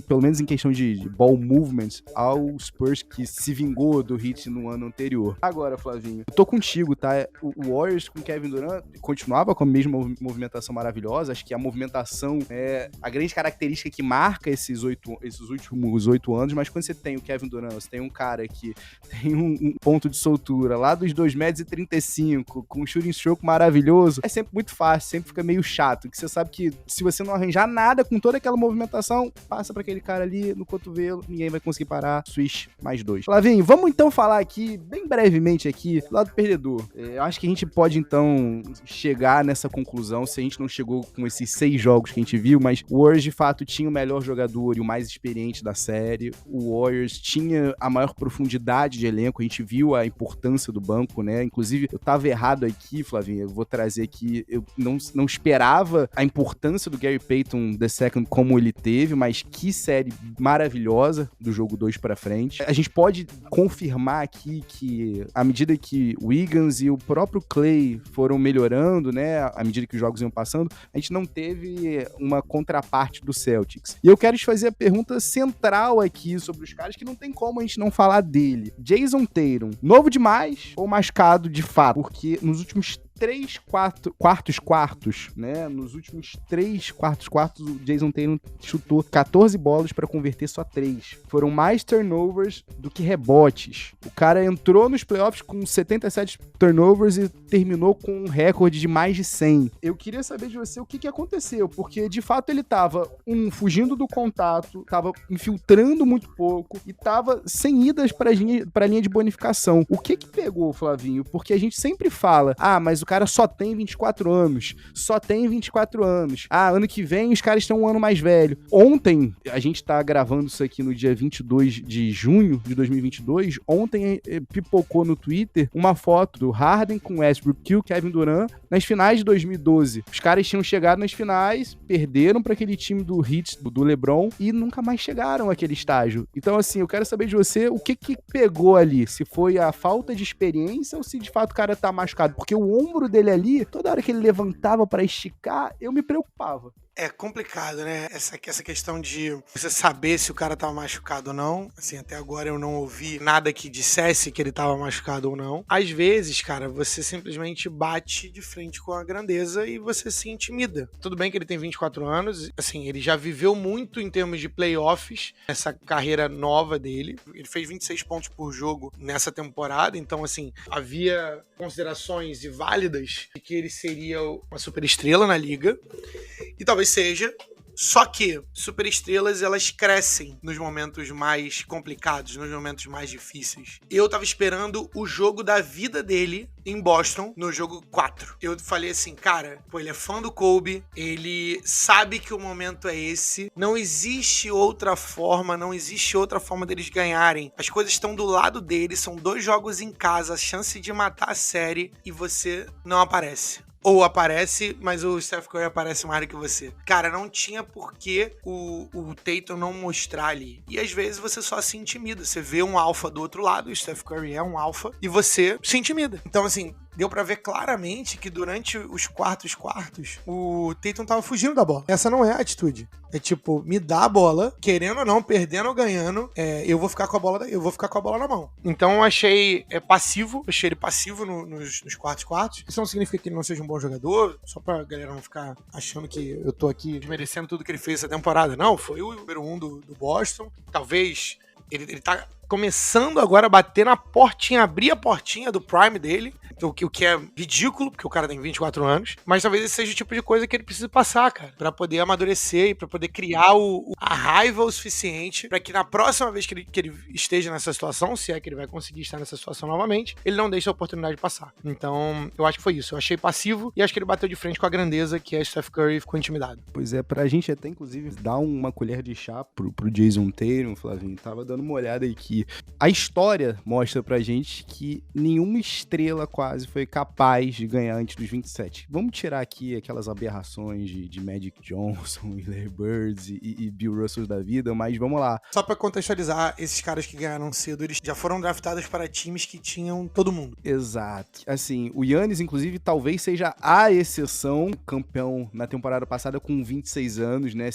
pelo menos em questão de ball movement, ao Spurs que se vingou do Heat no ano anterior. Agora, Flavinho, eu tô contigo, tá? O Warriors com Kevin Durant continuava com a mesma movimentação maravilhosa. Acho que a movimentação é a grande característica que marca esses últimos 8 anos, mas quando você tem o Kevin Durant, você tem um cara que tem um ponto de soltura lá dos 2,35 m, com um shooting stroke maravilhoso, é sempre muito fácil, sempre fica meio chato, que você sabe que se você não arranjar nada com toda aquela movimentação, passa pra aquele cara ali no cotovelo, ninguém vai conseguir parar, switch mais 2. Flavinho, vamos então falar aqui, bem brevemente aqui, do lado perdedor. Eu acho que a gente pode então chegar nessa conclusão, se a gente não chegou com esses 6 jogos que a gente viu, mas o Warriors de fato tinha o melhor jogador e o mais experiente da série, o Warriors tinha a maior profundidade de elenco, a gente viu a importância do banco, né? Inclusive, eu tava errado aqui, Flavinho, eu vou trazer que eu não esperava a importância do Gary Payton II como ele teve, mas que série maravilhosa do jogo 2 pra frente. A gente pode confirmar aqui que à medida que o Wiggins e o próprio Klay foram melhorando, né, à medida que os jogos iam passando, a gente não teve uma contraparte do Celtics. E eu quero te fazer a pergunta central aqui sobre os caras que não tem como a gente não falar dele. Jason Tatum, novo demais ou machucado de fato? Porque nos últimos 3 quartos, né? Nos últimos 3 quartos, o Jason Tatum chutou 14 bolas pra converter só 3. Foram mais turnovers do que rebotes. O cara entrou nos playoffs com 77 turnovers e terminou com um recorde de mais de 100. Eu queria saber de você o que aconteceu, porque de fato ele tava fugindo do contato, tava infiltrando muito pouco e tava sem idas pra linha de bonificação. O que pegou, Flavinho? Porque a gente sempre fala, mas o cara só tem 24 anos. Ano que vem os caras estão um ano mais velho. Ontem, a gente tá gravando isso aqui no dia 22 de junho de 2022, ontem pipocou no Twitter uma foto do Harden com Westbrook e o Kevin Durant nas finais de 2012. Os caras tinham chegado nas finais, perderam para aquele time do Heat, do LeBron, e nunca mais chegaram àquele estágio. Então, assim, eu quero saber de você o que pegou ali. Se foi a falta de experiência ou se de fato o cara tá machucado. Porque o ombro dele ali, toda hora que ele levantava pra esticar, eu me preocupava. É complicado, né? Essa questão de você saber se o cara tava machucado ou não. Assim, até agora eu não ouvi nada que dissesse que ele tava machucado ou não. Às vezes, cara, você simplesmente bate de frente com a grandeza e você se intimida. Tudo bem que ele tem 24 anos, assim, ele já viveu muito em termos de playoffs, essa carreira nova dele. Ele fez 26 pontos por jogo nessa temporada, então, assim, havia considerações válidas de que ele seria uma superestrela na liga. E talvez seja, só que superestrelas elas crescem nos momentos mais complicados, nos momentos mais difíceis. Eu tava esperando o jogo da vida dele em Boston, no jogo 4. Eu falei assim, cara, ele é fã do Kobe, ele sabe que o momento é esse, não existe outra forma deles ganharem. As coisas estão do lado deles, são 2 jogos em casa, a chance de matar a série e você não aparece. Ou aparece, mas o Steph Curry aparece mais do que você. Cara, não tinha por que o Tatum não mostrar ali. E às vezes você só se intimida. Você vê um alfa do outro lado, o Steph Curry é um alfa, e você se intimida. Então, assim, deu pra ver claramente que durante os quartos, o Tatum tava fugindo da bola. Essa não é a atitude. É tipo, me dá a bola, querendo ou não, perdendo ou ganhando, eu vou ficar com a bola na mão. Então eu achei passivo, achei ele passivo nos quartos. Isso não significa que ele não seja um bom jogador, só pra galera não ficar achando que eu tô aqui desmerecendo tudo que ele fez essa temporada. Não, foi o número 1 do Boston. Talvez ele tá começando agora a bater na portinha, abrir a portinha do prime dele, o que é ridículo, porque o cara tem 24 anos, mas talvez esse seja o tipo de coisa que ele precisa passar, cara, pra poder amadurecer e pra poder criar a raiva o suficiente pra que na próxima vez que ele esteja nessa situação, se é que ele vai conseguir estar nessa situação novamente, ele não deixe a oportunidade de passar. Então, eu acho que foi isso. Eu achei passivo e acho que ele bateu de frente com a grandeza que é Steph Curry e ficou intimidado. Pois é, pra gente até, inclusive, dar uma colher de chá pro Jason Tatum, Flavinho, tava dando uma olhada aí que a história mostra pra gente que nenhuma estrela quase foi capaz de ganhar antes dos 27. Vamos tirar aqui aquelas aberrações de Magic Johnson, Larry Bird e Bill Russell da vida, mas vamos lá. Só pra contextualizar, esses caras que ganharam cedo, eles já foram draftados para times que tinham todo mundo. Exato. Assim, o Giannis, inclusive, talvez seja a exceção, campeão na temporada passada com 26 anos, né,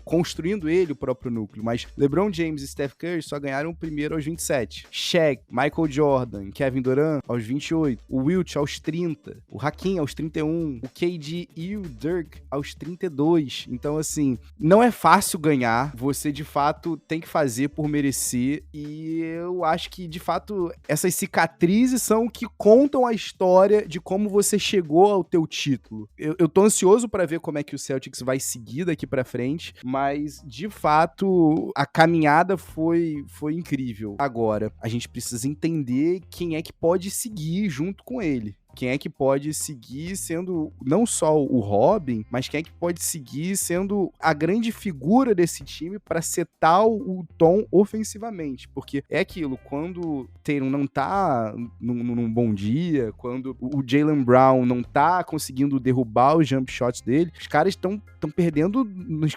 construindo ele o próprio núcleo, mas LeBron James e Steph Curry só ganharam o primeiro aos 27. Shaq, Michael Jordan, Kevin Durant aos 28, o Wilt aos 30, o Hakim aos 31, o KD e o Dirk aos 32. Então, assim, não é fácil ganhar, você de fato tem que fazer por merecer, e eu acho que de fato essas cicatrizes são o que contam a história de como você chegou ao teu título. Eu tô ansioso pra ver como é que o Celtics vai seguir daqui pra frente, mas de fato a caminhada foi incrível. Agora, a gente precisa entender quem é que pode seguir junto com ele. Quem é que pode seguir sendo não só o Robin, mas quem é que pode seguir sendo a grande figura desse time para setar o tom ofensivamente. Porque é aquilo, quando o Tatum não tá num bom dia, quando o Jaylen Brown não tá conseguindo derrubar os jump shots dele, os caras estão perdendo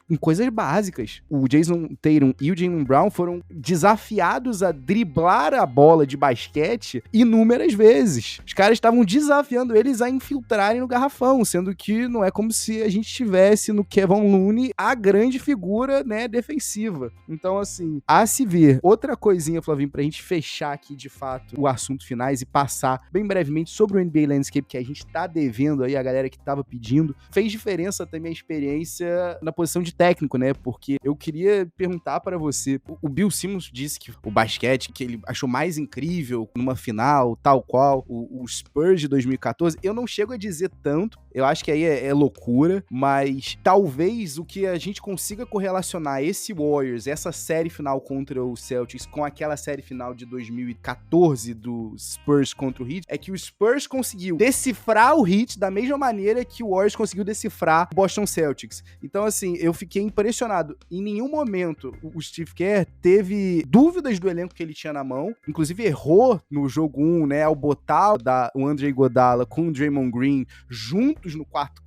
em coisas básicas. O Jason Tatum e o Jaylen Brown foram desafiados a driblar a bola de basquete inúmeras vezes. Os caras estavam desafiando eles a infiltrarem no garrafão, sendo que não é como se a gente tivesse no Kevin Looney a grande figura, né, defensiva. Então, assim, a se ver. Outra coisinha, Flavinho, pra gente fechar aqui, de fato, o assunto finais e passar bem brevemente sobre o NBA Landscape, que a gente tá devendo aí, a galera que tava pedindo. Fez diferença também a experiência na posição de técnico, né, porque eu queria perguntar pra você, o Bill Simmons disse que o basquete, que ele achou mais incrível numa final, tal qual, o Spurs de 2014, eu não chego a dizer tanto, eu acho que aí é loucura, mas talvez o que a gente consiga correlacionar esse Warriors, essa série final contra o Celtics, com aquela série final de 2014 do Spurs contra o Heat, é que o Spurs conseguiu decifrar o Heat da mesma maneira que o Warriors conseguiu decifrar o Boston Celtics. Então, assim, eu fiquei impressionado. Em nenhum momento o Steve Kerr teve dúvidas do elenco que ele tinha na mão, inclusive errou no jogo 1, né, ao botar o Andre Iguodala com o Draymond Green juntos no quarto,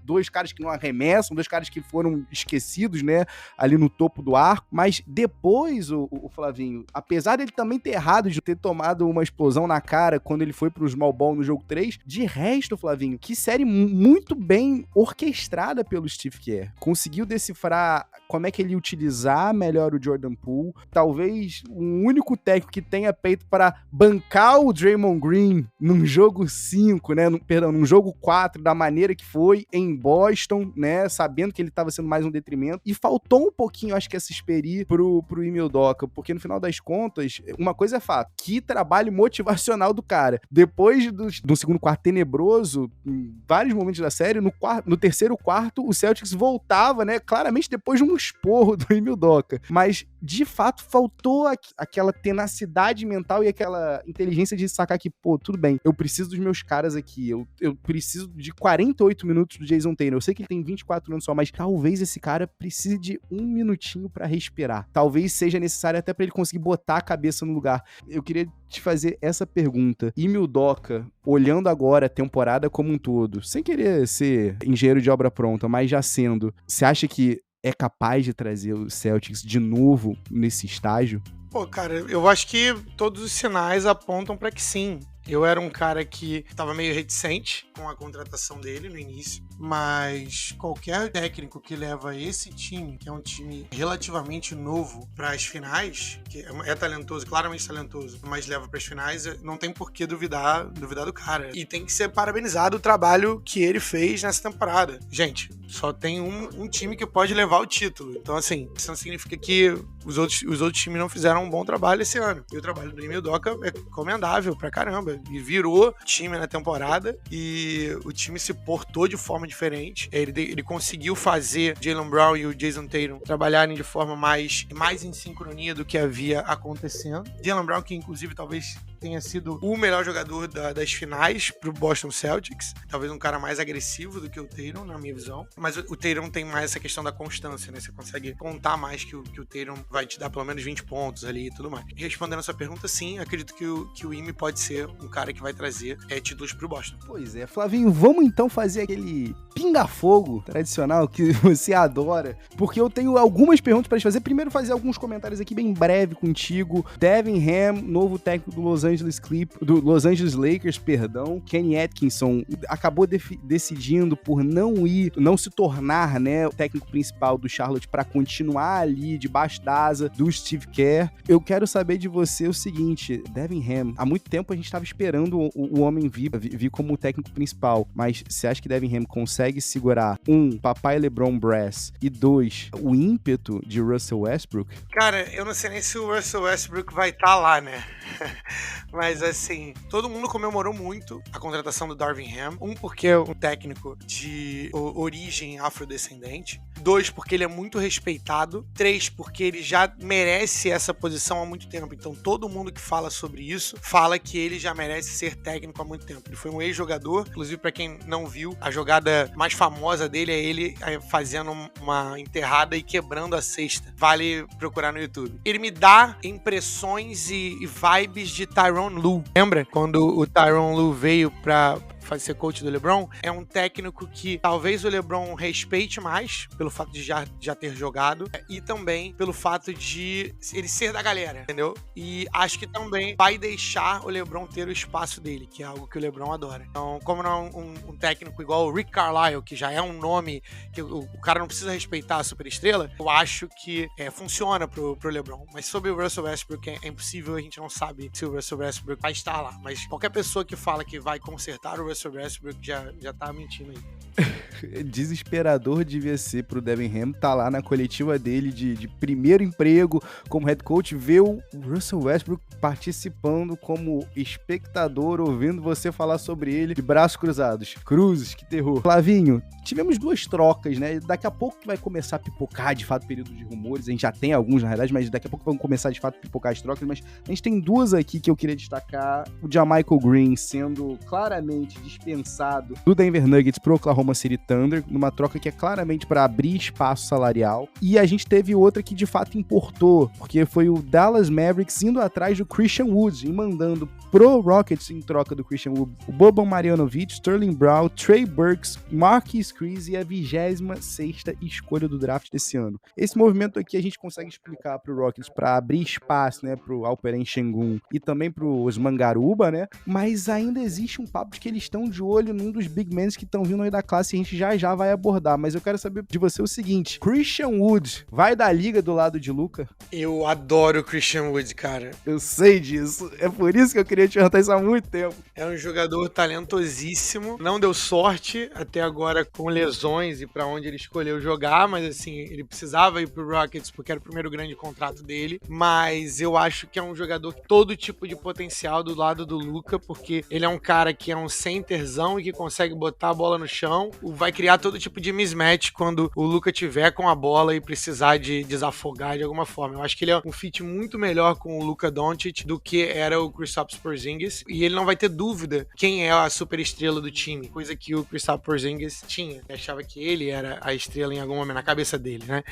dois caras que não arremessam, dois caras que foram esquecidos, né, ali no topo do arco, mas depois o Flavinho, apesar dele também ter errado de ter tomado uma explosão na cara quando ele foi pro small ball no jogo 3, de resto, Flavinho, que série muito bem orquestrada pelo Steve Kerr. Conseguiu decifrar como é que ele ia utilizar melhor o Jordan Poole, talvez o único técnico que tenha peito para bancar o Draymond Green num jogo 5, né, num jogo 4, da maneira que foi, em Boston, né, sabendo que ele estava sendo mais um detrimento, e faltou um pouquinho, acho que essa experiência pro Ime Udoka, porque no final das contas, uma coisa é fato, que trabalho motivacional do cara. Depois do segundo quarto tenebroso, em vários momentos da série, no terceiro quarto, o Celtics voltava, né, claramente depois de um esporro do Ime Udoka, mas de fato faltou aquela tenacidade mental e aquela inteligência de sacar que, pô, tudo bem, eu preciso dos meus caras aqui, eu preciso de 48 minutos do Jason Tatum. Eu sei que ele tem 24 anos só, mas talvez esse cara precise de um minutinho pra respirar. Talvez seja necessário até pra ele conseguir botar a cabeça no lugar. Eu queria te fazer essa pergunta. Ime Udoka, olhando agora a temporada como um todo, sem querer ser engenheiro de obra pronta, mas já sendo, você acha que é capaz de trazer o Celtics de novo nesse estágio? Pô, cara, eu acho que todos os sinais apontam pra que sim. Eu era um cara que tava meio reticente com a contratação dele no início, mas qualquer técnico que leva esse time, que é um time relativamente novo, para as finais, que é talentoso, claramente talentoso, mas leva para as finais, não tem por que duvidar do cara. E tem que ser parabenizado o trabalho que ele fez nessa temporada. Gente, só tem um time que pode levar o título. Então, assim, isso não significa que os outros times não fizeram um bom trabalho esse ano. E o trabalho do Ime Udoka é comendável pra caramba. E virou time na temporada e o time se portou de forma diferente. Ele conseguiu fazer Jaylen Brown e o Jason Tatum trabalharem de forma mais em sincronia do que havia acontecendo. Jaylen Brown, que inclusive talvez tenha sido o melhor jogador das finais pro Boston Celtics. Talvez um cara mais agressivo do que o Tatum, na minha visão. Mas o Tatum tem mais essa questão da constância, né? Você consegue contar mais que o Tatum vai te dar pelo menos 20 pontos ali e tudo mais. E respondendo a sua pergunta, sim, acredito que o Ime pode ser um cara que vai trazer títulos pro Boston. Pois é, Flavinho, vamos então fazer aquele pinga-fogo tradicional que você adora, porque eu tenho algumas perguntas para te fazer. Primeiro, fazer alguns comentários aqui bem breve contigo. Devin Ham, novo técnico do Los Angeles Lakers, Kenny Atkinson acabou decidindo por não se tornar, né, o técnico principal do Charlotte para continuar ali debaixo da asa do Steve Kerr. Eu quero saber de você o seguinte, Devin Ham, há muito tempo a gente estava esperando o homem vir como o técnico principal, mas você acha que Devin Ham consegue segurar, papai LeBron Brass, e 2, o ímpeto de Russell Westbrook? Cara, eu não sei nem se o Russell Westbrook vai estar lá, né? Mas assim, todo mundo comemorou muito a contratação do Darvin Ham. Porque é um técnico de origem afrodescendente. 2, porque ele é muito respeitado. 3, porque ele já merece essa posição há muito tempo. Então todo mundo que fala sobre isso fala que ele já merece ser técnico há muito tempo. Ele foi um ex-jogador. Inclusive, pra quem não viu, a jogada mais famosa dele é ele fazendo uma enterrada e quebrando a cesta. Vale procurar no YouTube. Ele me dá impressões e vibes de Tyronn Lue. Lembra? Quando o Tyronn Lue veio pra ser coach do LeBron, é um técnico que talvez o LeBron respeite mais pelo fato de já ter jogado e também pelo fato de ele ser da galera, entendeu? E acho que também vai deixar o LeBron ter o espaço dele, que é algo que o LeBron adora. Então, como não é um técnico igual o Rick Carlisle, que já é um nome que o cara não precisa respeitar a superestrela, eu acho que funciona pro LeBron. Mas sobre o Russell Westbrook é impossível, a gente não sabe se o Russell Westbrook vai estar lá. Mas qualquer pessoa que fala que vai consertar o Russell Westbrook já tá mentindo aí. Desesperador devia ser pro Devin Ham tá lá na coletiva dele de primeiro emprego como head coach, ver o Russell Westbrook participando como espectador, ouvindo você falar sobre ele de braços cruzados. Cruzes, que terror. Flavinho, tivemos 2 trocas, né? Daqui a pouco que vai começar a pipocar de fato o período de rumores, a gente já tem alguns na realidade, mas daqui a pouco vão começar de fato a pipocar as trocas, mas a gente tem 2 aqui que eu queria destacar. O JaMychal Green sendo claramente dispensado do Denver Nuggets pro Oklahoma City Thunder, numa troca que é claramente para abrir espaço salarial. E a gente teve outra que de fato importou, porque foi o Dallas Mavericks indo atrás do Christian Wood e mandando pro Rockets em troca do Christian Wood o Boban Marjanovic, Sterling Brown, Trey Burks, Marquise Chriss e a 26ª escolha do draft desse ano. Esse movimento aqui a gente consegue explicar pro Rockets para abrir espaço, né, pro Alperen Sengun e também pro Osman Garuba, né? Mas ainda existe um papo de que eles estão de olho num dos big men que estão vindo aí da classe e a gente já vai abordar. Mas eu quero saber de você o seguinte: Christian Wood vai da liga do lado de Luka? Eu adoro o Christian Wood, cara. Eu sei disso. É por isso que eu queria te perguntar isso há muito tempo. É um jogador talentosíssimo. Não deu sorte até agora com lesões e pra onde ele escolheu jogar, mas assim, ele precisava ir pro Rockets porque era o primeiro grande contrato dele. Mas eu acho que é um jogador com todo tipo de potencial do lado do Luka, porque ele é um cara que é um centerzão e que consegue botar a bola no chão, vai criar todo tipo de mismatch quando o Luka tiver com a bola e precisar de desafogar de alguma forma. Eu acho que ele é um fit muito melhor com o Luka Doncic do que era o Kristaps Porzingis, e ele não vai ter dúvida quem é a superestrela do time, coisa que o Kristaps Porzingis tinha. Ele achava que ele era a estrela em algum momento na cabeça dele, né?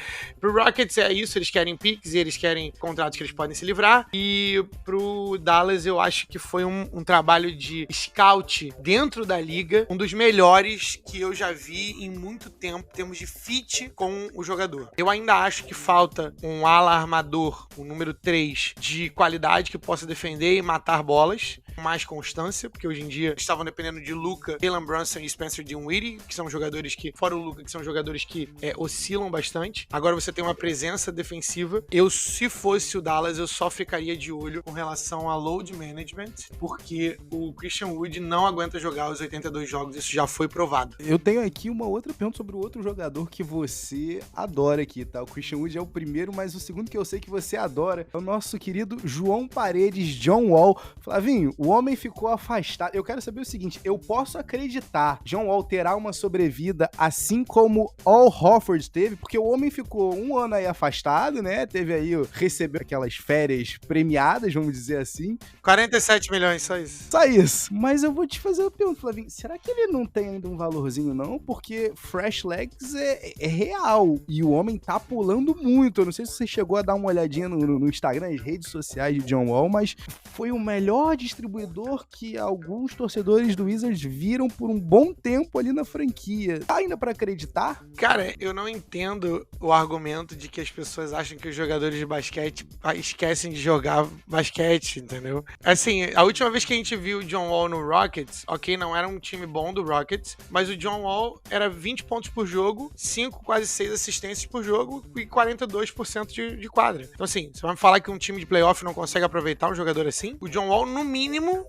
Pro Rockets é isso, eles querem picks e eles querem contratos que eles podem se livrar, e pro Dallas eu acho que foi um trabalho de scout dentro da liga, um dos melhores que eu já vi em muito tempo, em termos de fit com o jogador. Eu ainda acho que falta um ala armador, o número 3, de qualidade que possa defender e matar bolas. mais constância, porque hoje em dia estavam dependendo de Luka, Jalen Brunson e Spencer Dinwiddie, que são jogadores que, fora o Luka, que são jogadores que oscilam bastante. Agora você tem uma presença defensiva. Se fosse o Dallas, eu só ficaria de olho com relação a load management, porque o Christian Wood não aguenta jogar os 82 jogos, isso já foi provado. Eu tenho aqui uma outra pergunta sobre o outro jogador que você adora aqui, tá? O Christian Wood é o primeiro, mas o segundo que eu sei que você adora é o nosso querido João Paredes, John Wall. Flavinho, o homem ficou afastado. Eu quero saber o seguinte, eu posso acreditar John Wall terá uma sobrevida assim como Al Horford teve, porque o homem ficou um ano aí afastado, né? Teve aí, recebeu aquelas férias premiadas, vamos dizer assim. 47 milhões, só isso. Só isso. Mas eu vou te fazer uma pergunta, Flavinho. Será que ele não tem ainda um valorzinho, não? Porque Fresh Legs é real. E o homem tá pulando muito. Eu não sei se você chegou a dar uma olhadinha no Instagram, nas redes sociais de John Wall, mas foi o melhor distribuidor que alguns torcedores do Wizards viram por um bom tempo ali na franquia. Tá ainda pra acreditar? Cara, eu não entendo o argumento de que as pessoas acham que os jogadores de basquete esquecem de jogar basquete, entendeu? Assim, a última vez que a gente viu o John Wall no Rockets, ok, não era um time bom do Rockets, mas o John Wall era 20 pontos por jogo, 5, quase 6 assistências por jogo e 42% de quadra. Então assim, você vai me falar que um time de playoff não consegue aproveitar um jogador assim? O John Wall, no mínimo,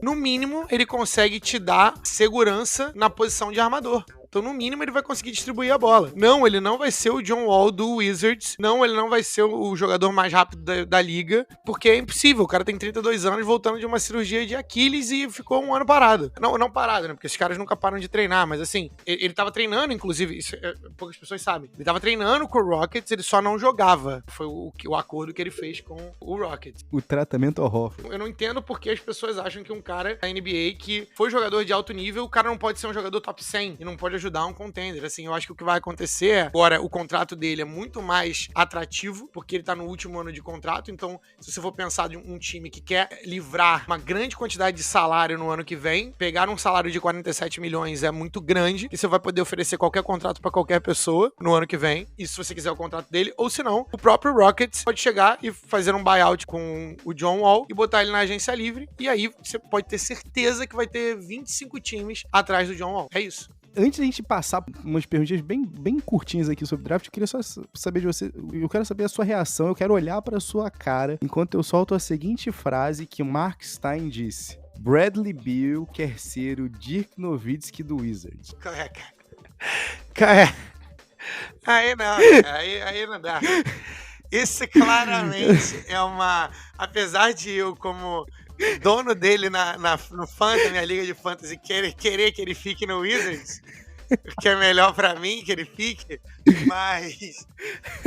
ele consegue te dar segurança na posição de armador. Então, no mínimo, ele vai conseguir distribuir a bola. Não, ele não vai ser o John Wall do Wizards. Não, ele não vai ser o jogador mais rápido da liga, porque é impossível. O cara tem 32 anos, voltando de uma cirurgia de Aquiles e ficou um ano parado. Não parado, né? Porque esses caras nunca param de treinar, mas assim, ele tava treinando, inclusive, isso poucas pessoas sabem. Ele tava treinando com o Rockets, ele só não jogava. Foi o acordo que ele fez com o Rockets. O tratamento horror. Eu não entendo porque as pessoas acham que um cara da NBA que foi jogador de alto nível, o cara não pode ser um jogador top 100 e não pode ajudar um contender. Assim, eu acho que o que vai acontecer é, agora, o contrato dele é muito mais atrativo, porque ele tá no último ano de contrato, então, se você for pensar de um time que quer livrar uma grande quantidade de salário no ano que vem, pegar um salário de 47 milhões é muito grande, e você vai poder oferecer qualquer contrato pra qualquer pessoa no ano que vem, e se você quiser o contrato dele, ou se não, o próprio Rockets pode chegar e fazer um buyout com o John Wall e botar ele na agência livre, e aí você pode ter certeza que vai ter 25 times atrás do John Wall. É isso. Antes da gente passar umas perguntinhas bem curtinhas aqui sobre draft, eu queria só saber de você, eu quero saber a sua reação, eu quero olhar pra sua cara enquanto eu solto a seguinte frase que Mark Stein disse: Bradley Beal quer ser o Dirk Nowitzki do Wizards. Cara, aí não dá. Isso claramente é uma... Apesar de eu, como dono dele no Fantasy, minha liga de Fantasy, querer que ele fique no Wizards, que é melhor pra mim que ele fique, mas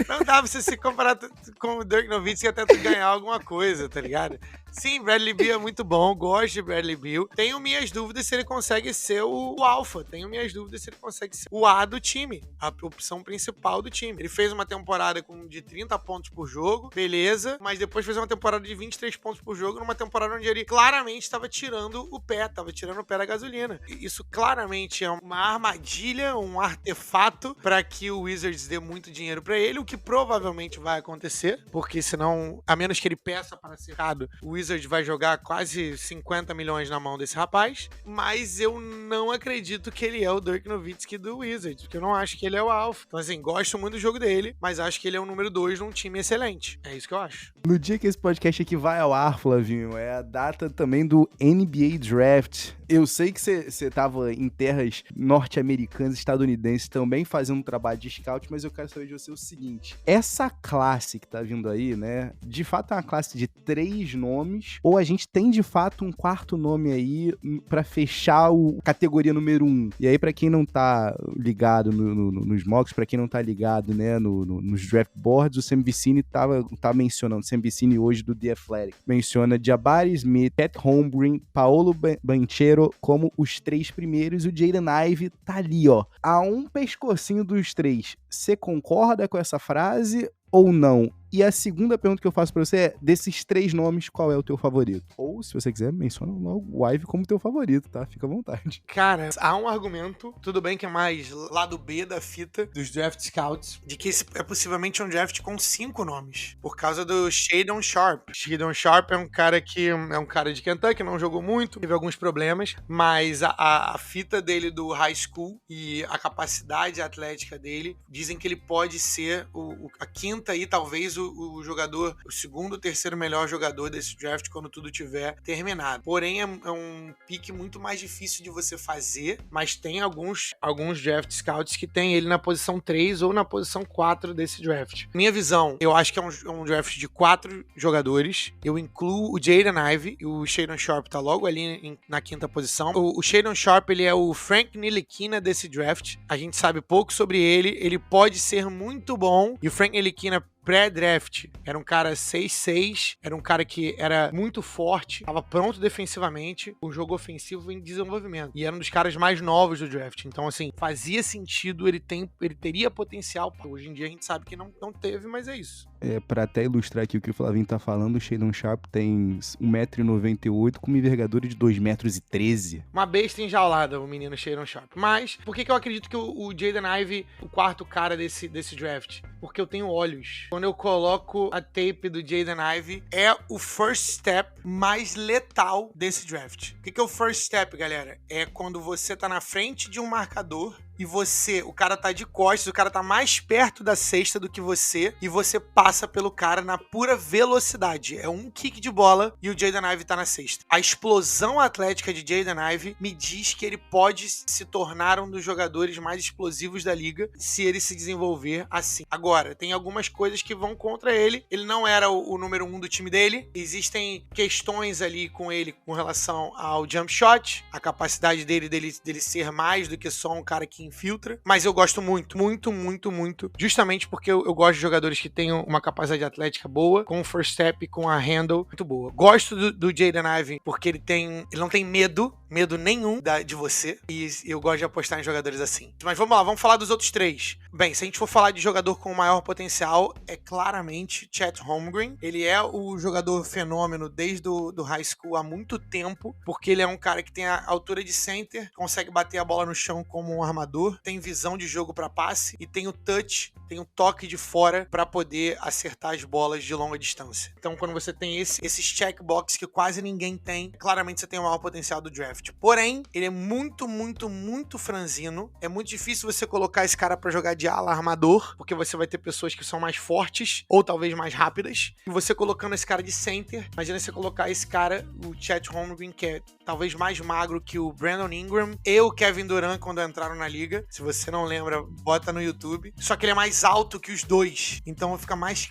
não dá pra você se comparar com o Dirk Nowitzki até tu ganhar alguma coisa, tá ligado? Sim, Bradley Beal é muito bom, gosto de Bradley Beal. Tenho minhas dúvidas se ele consegue ser o alfa, tenho minhas dúvidas se ele consegue ser o A do time, a opção principal do time. Ele fez uma temporada de 30 pontos por jogo, beleza, mas depois fez uma temporada de 23 pontos por jogo, numa temporada onde ele claramente estava tirando o pé da gasolina. Isso claramente é uma armadilha, um artefato para que o Wizards dê muito dinheiro para ele, o que provavelmente vai acontecer, porque senão, a menos que ele peça para ser errado, o Wizards vai jogar quase 50 milhões na mão desse rapaz, mas eu não acredito que ele é o Dirk Nowitzki do Wizards, porque eu não acho que ele é o alfa. Então assim, gosto muito do jogo dele, mas acho que ele é o número 2 num time excelente. É isso que eu acho. No dia que esse podcast aqui vai ao ar, Flavinho, é a data também do NBA Draft. Eu sei que você tava em terras norte-americanas, estadunidenses, também fazendo um trabalho de scout, mas eu quero saber de você o seguinte: essa classe que tá vindo aí, né, de fato é uma classe de 3 nomes, ou a gente tem de fato um quarto nome aí pra fechar a categoria número 1? E aí, pra quem não tá ligado nos mocks, pra quem não tá ligado, né, nos draft boards, o Sam Vecini tá mencionando, Sam Vecini hoje do The Athletic, menciona Jabari Smith, Pat Holmgren, Paolo Banchero como os 3 primeiros, e o Jaden Ivey tá ali, ó, a um pescocinho dos 3. Você concorda com essa frase ou não? E a segunda pergunta que eu faço pra você é, desses 3 nomes, qual é o teu favorito? Ou, se você quiser, menciona o Ive como teu favorito, tá? Fica à vontade. Cara, há um argumento, tudo bem que é mais lado B da fita dos draft scouts, de que esse é possivelmente um draft com 5 nomes, por causa do Shadon Sharp. Shadon Sharp é um cara de Kentucky, não jogou muito, teve alguns problemas, mas a fita dele do high school e a capacidade atlética dele, dizem que ele pode ser a quinta e talvez o jogador, o segundo, terceiro melhor jogador desse draft quando tudo tiver terminado. Porém, é um pique muito mais difícil de você fazer, mas tem alguns draft scouts que tem ele na posição 3 ou na posição 4 desse draft. Minha visão, eu acho que é um draft de 4 jogadores. Eu incluo o Jaden Ivey e o Shadon Sharp tá logo ali na quinta posição. O Shadon Sharp, ele é o Frank Ntilikina desse draft. A gente sabe pouco sobre ele. Ele pode ser muito bom. E o Frank Ntilikina pré-draft, era um cara 6'6", era um cara que era muito forte, estava pronto defensivamente, o jogo ofensivo em desenvolvimento, e era um dos caras mais novos do draft, então assim, fazia sentido, ele teria potencial, hoje em dia a gente sabe que não teve, mas é isso. Pra até ilustrar aqui o que o Flavinho tá falando, o Shadon Sharp tem 1,98m com uma envergadura de 2,13m. Uma besta enjaulada, o menino Shadon Sharp. Mas, por que eu acredito que o Jaden Ivey, o quarto cara desse draft? Porque eu tenho olhos. Quando eu coloco a tape do Jaden Ivey, é o first step mais letal desse draft. O que é o first step, galera? É quando você tá na frente de um marcador e o cara tá de costas, o cara tá mais perto da cesta do que você, e você passa pelo cara na pura velocidade. É um kick de bola e o Jaden Ivey tá na cesta. A explosão atlética de Jaden Ivey me diz que ele pode se tornar um dos jogadores mais explosivos da liga se ele se desenvolver assim. Agora, tem algumas coisas que vão contra ele. Ele não era o número 1 do time dele. Existem questões ali com ele com relação ao jump shot, a capacidade dele ser mais do que só um cara que infiltra, mas eu gosto muito, justamente porque eu gosto de jogadores que tenham uma capacidade atlética boa, com o first step, com a handle muito boa. Gosto do Jaden Ivey porque ele não tem medo nenhum de você, e eu gosto de apostar em jogadores assim. Mas vamos lá, vamos falar dos outros 3. Bem, se a gente for falar de jogador com maior potencial, é claramente Chet Holmgren. Ele é o jogador fenômeno desde do high school há muito tempo, porque ele é um cara que tem a altura de center, consegue bater a bola no chão como um armador, tem visão de jogo para passe e tem o touch, tem o toque de fora para poder acertar as bolas de longa distância. Então, quando você tem esses checkbox que quase ninguém tem, claramente você tem o maior potencial do draft. Porém, ele é muito franzino. É muito difícil você colocar esse cara pra jogar de ala armador, porque você vai ter pessoas que são mais fortes ou talvez mais rápidas. E você colocando esse cara de center, imagina você colocar esse cara, o Chet Holmgren, que é talvez mais magro que o Brandon Ingram e o Kevin Durant quando entraram na liga. Se você não lembra, bota no YouTube. Só que ele é mais alto que os dois. Então fica mais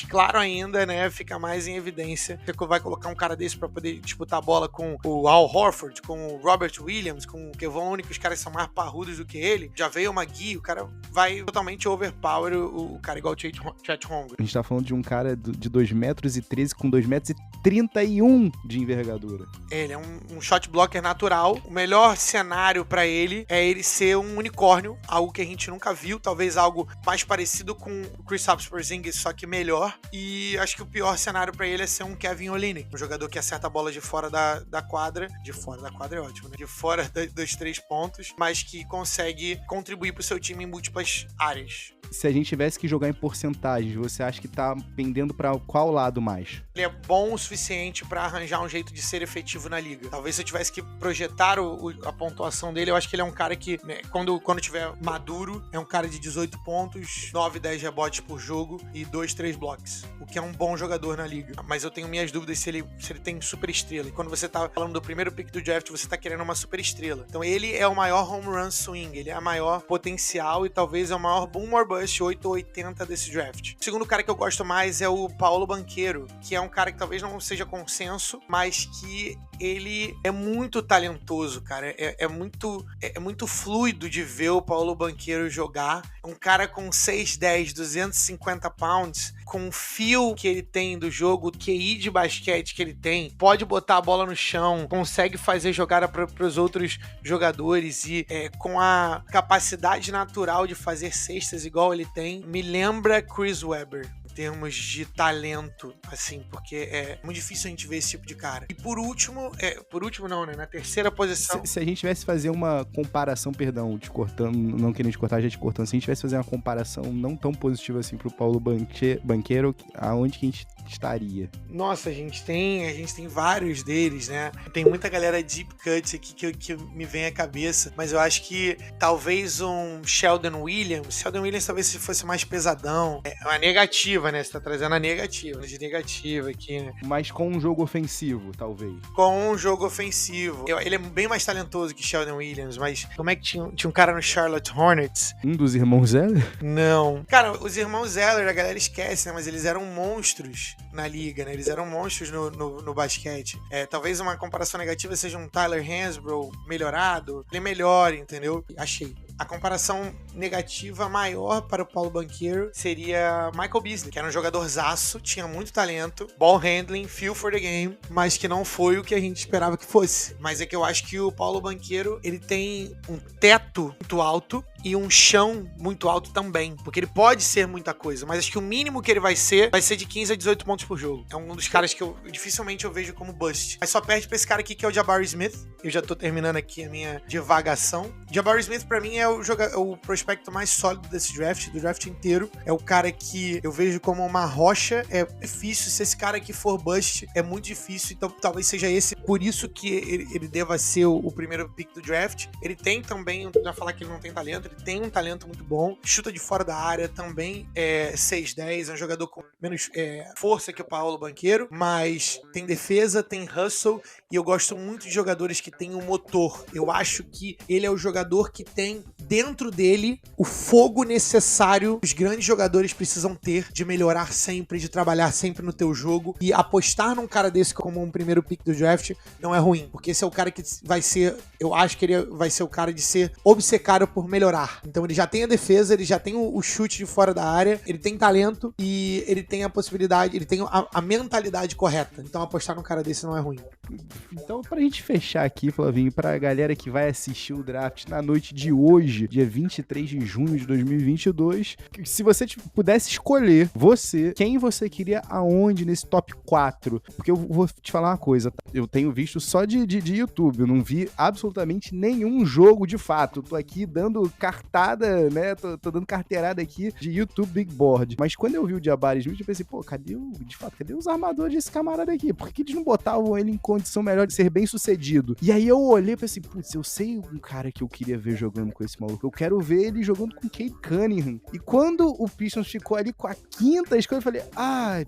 claro ainda, né? Fica mais em evidência. Você vai colocar um cara desse pra poder disputar a bola com o Al Horford, com o Robert Williams, com o Kevon Looney, que os caras são mais parrudos do que ele. Já veio o McGee, o cara vai totalmente overpower o cara igual o Chet Holmgren. A gente tá falando de um cara de 2,13m com 2,31m de envergadura. Ele é um shot blocker natural. O melhor cenário pra ele é ele ser um unicórnio, algo que a gente nunca viu, talvez algo mais parecido com o Kristaps Porzingis, só que melhor. E acho que o pior cenário pra ele é ser um Kevin Olynyk, um jogador que acerta a bola de fora da quadra. De fora da quadra é ótimo, né? De fora dos 3 pontos, mas que consegue contribuir pro seu time em múltiplas áreas. Se a gente tivesse que jogar em porcentagens, você acha que tá pendendo pra qual lado mais? Ele é bom o suficiente pra arranjar um jeito de ser efetivo na liga. Talvez se eu tivesse que projetar a pontuação dele, eu acho que ele é um cara que, né, quando tiver maduro, é um cara de 18 pontos, 9, 10 rebotes por jogo e 2, 3 blocks. O que é um bom jogador na liga. Mas eu tenho minhas dúvidas se ele tem super estrela. E quando você tá falando do primeiro pick do draft, você tá querendo uma super estrela. Então ele é o maior home run swing, ele é a maior potencial e talvez é o maior boom or bust 8 ou 80 desse draft. O segundo cara que eu gosto mais é o Paolo Banchero, que é um cara que talvez não seja consenso, mas que ele é muito talentoso, cara. É muito fluido de ver o Paulo Banchero jogar. Um cara com 6'10", 250 pounds, com o feel que ele tem do jogo, o QI de basquete que ele tem, pode botar a bola no chão, consegue fazer jogada para os outros jogadores e com a capacidade natural de fazer cestas igual ele tem, me lembra Chris Webber. Em termos de talento, assim, porque é muito difícil a gente ver esse tipo de cara. E por último não, né? Na terceira posição... Se a gente tivesse fazer uma comparação, perdão, te cortando, não querendo te cortar, já te cortando, se a gente tivesse fazer uma comparação não tão positiva assim pro Paulo Banchero, aonde que a gente estaria? Nossa, a gente tem vários deles, né? Tem muita galera deep cut aqui que me vem à cabeça, mas eu acho que talvez um Sheldon Williams talvez fosse mais pesadão. É uma negativa, né? Você tá trazendo a negativa, de negativa aqui, né? Mas com um jogo ofensivo, talvez. Com um jogo ofensivo. Ele é bem mais talentoso que Sheldon Williams, mas como é que tinha um cara no Charlotte Hornets? Um dos irmãos Zeller? Não. Cara, os irmãos Zeller, a galera esquece, né? Mas eles eram monstros na liga, né? Eles eram monstros no basquete. Talvez uma comparação negativa seja um Tyler Hansbrough melhorado. Ele é melhor, entendeu? Achei. A comparação negativa maior para o Paulo Banchero seria Michael Beasley, que era um jogadorzaço, tinha muito talento, ball handling, feel for the game, mas que não foi o que a gente esperava que fosse. Mas é que eu acho que o Paulo Banchero, ele tem um teto muito alto e um chão muito alto também, porque ele pode ser muita coisa, mas acho que o mínimo que ele vai ser de 15 a 18 pontos por jogo. É um dos caras que dificilmente eu vejo como bust. Mas só perde pra esse cara aqui que é o Jabari Smith. Eu já tô terminando aqui a minha divagação. Jabari Smith pra mim é o prospecto mais sólido desse draft, do draft inteiro. É o cara que eu vejo como uma rocha. É difícil, se esse cara aqui for bust, é muito difícil, então talvez seja esse, por isso que ele deva ser o primeiro pick do draft. Ele tem também, já falar que ele não tem talento, ele tem um talento muito bom, chuta de fora da área, também é 6'10", é um jogador com menos força que o Paulo Banchero, mas tem defesa, tem hustle, e eu gosto muito de jogadores que têm um motor. Eu acho que ele é o jogador que tem dentro dele o fogo necessário que os grandes jogadores precisam ter de melhorar sempre, de trabalhar sempre no teu jogo, e apostar num cara desse como um primeiro pick do draft não é ruim, porque esse é o cara que vai ser, eu acho que ele vai ser o cara de ser obcecado por melhorar. Então ele já tem a defesa, ele já tem o chute de fora da área, ele tem talento e ele tem a possibilidade, ele tem a mentalidade correta. Então apostar num cara desse não é ruim. Então, pra gente fechar aqui, Flavinho, pra galera que vai assistir o draft na noite de hoje, dia 23 de junho de 2022, se você pudesse escolher quem você queria aonde nesse top 4, porque eu vou te falar uma coisa, tá? Eu tenho visto só de YouTube, eu não vi absolutamente nenhum jogo de fato. Eu tô aqui dando cartada, né? Tô dando carteirada aqui de YouTube Big Board. Mas quando eu vi o Jabari Smith, eu pensei, pô, cadê os armadores desse camarada aqui? Por que eles não botavam ele em condição melhor de ser bem sucedido? E aí eu olhei e pensei, putz, eu sei um cara que eu queria ver jogando com esse maluco. Eu quero ver ele jogando com Cade Cunningham. E quando o Pistons ficou ali com a quinta escolha, eu falei,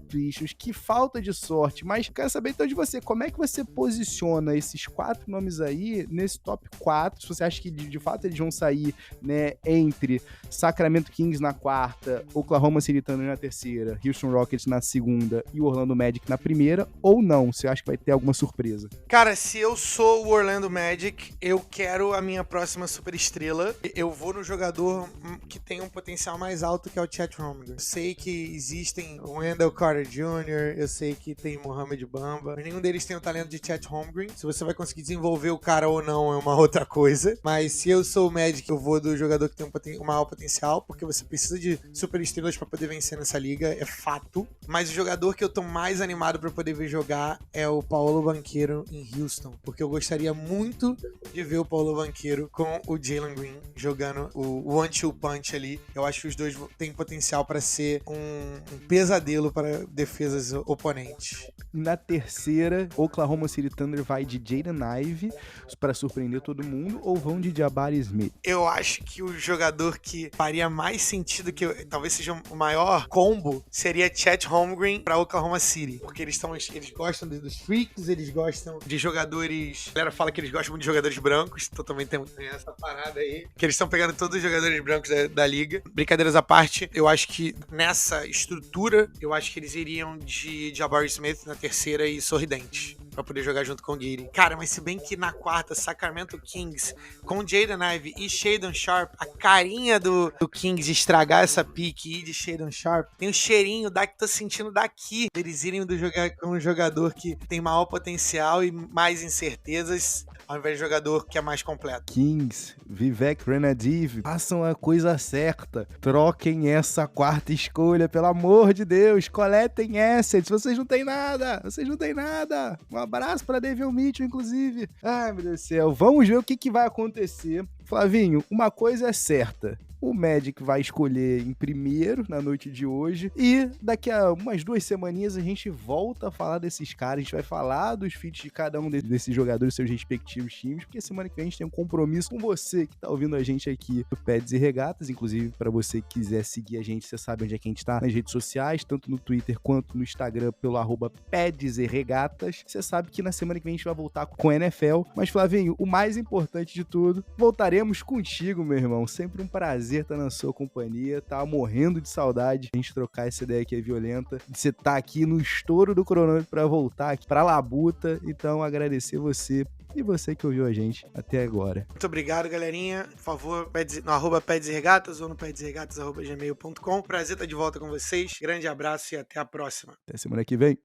Pistons, que falta de sorte. Mas quero saber então de você, como é que você posiciona esses 4 nomes aí nesse top 4? Se você acha que de fato eles vão sair, né, entre Sacramento Kings na quarta, Oklahoma City Thunder na terceira, Houston Rockets na segunda e o Orlando Magic na primeira, ou não? Você acha que vai ter alguma surpresa? Cara, se eu sou o Orlando Magic, eu quero a minha próxima superestrela. Eu vou no jogador que tem um potencial mais alto, que é o Chet Holmgren. Eu sei que existem o Wendell Carter Jr., eu sei que tem Mohamed Bamba, mas nenhum deles tem o talento de Chet Holmgren. Se você vai conseguir desenvolver o cara ou não é uma outra coisa. Mas se eu sou o Magic, eu vou do jogador que tem um maior potencial, porque você precisa de superestrelas pra poder vencer nessa liga, é fato. Mas o jogador que eu tô mais animado pra poder ver jogar é o Paulo Banchero em Houston, porque eu gostaria muito de ver o Paulo Banchero com o Jalen Green jogando o one-two punch ali. Eu acho que os dois têm potencial para ser um pesadelo para defesas oponentes. Na terceira, Oklahoma City Thunder vai de Jaden Ivey para surpreender todo mundo, ou vão de Jabari Smith? Eu acho que o jogador que faria mais sentido, que talvez seja o maior combo, seria Chet Holmgren para Oklahoma City, porque eles gostam dos freaks, eles gostam de jogadores. A galera fala que eles gostam muito de jogadores brancos, então também tem essa parada aí. que eles estão pegando todos os jogadores brancos da liga. Brincadeiras à parte, eu acho que nessa estrutura, eu acho que eles iriam de Jabari Smith na terceira e Sorridente, pra poder jogar junto com o Giddey. Cara, mas se bem que na quarta, Sacramento Kings, com Jaden Ivey e Shaedon Sharpe, a carinha do Kings de estragar essa pique e de Shaedon Sharpe, tem um cheirinho que tô sentindo daqui, eles irem jogar com um jogador que tem maior potencial e mais incertezas, ao invés de jogador que é mais completo. Kings, Vivek Ranadive, façam a coisa certa. Troquem essa quarta escolha, pelo amor de Deus. Coletem assets. Vocês não têm nada. Um abraço pra Davion Mitchell, inclusive. Ai, meu Deus do céu. Vamos ver o que vai acontecer. Flavinho, uma coisa é certa. O Magic vai escolher em primeiro na noite de hoje. E daqui a umas 2 semaninhas a gente volta a falar desses caras. A gente vai falar dos feats de cada um desses jogadores, seus respectivos times. Porque semana que vem a gente tem um compromisso com você que tá ouvindo a gente aqui do Pads e Regatas. Inclusive, para você que quiser seguir a gente, você sabe onde é que a gente tá nas redes sociais, tanto no Twitter quanto no Instagram, pelo @Pads e Regatas. Você sabe que na semana que vem a gente vai voltar com a NFL. Mas, Flavinho, o mais importante de tudo, voltaremos contigo, meu irmão. Sempre um prazer estar na sua companhia, tá morrendo de saudade a gente trocar essa ideia que é violenta, de você tá aqui no estouro do cronômetro pra voltar aqui pra Labuta. Então agradecer você e você que ouviu a gente até agora. Muito obrigado, galerinha. Por favor, no @Pads e Regatas ou no padsregatas@gmail.com. Prazer estar de volta com vocês. Grande abraço e até a próxima. Até semana que vem.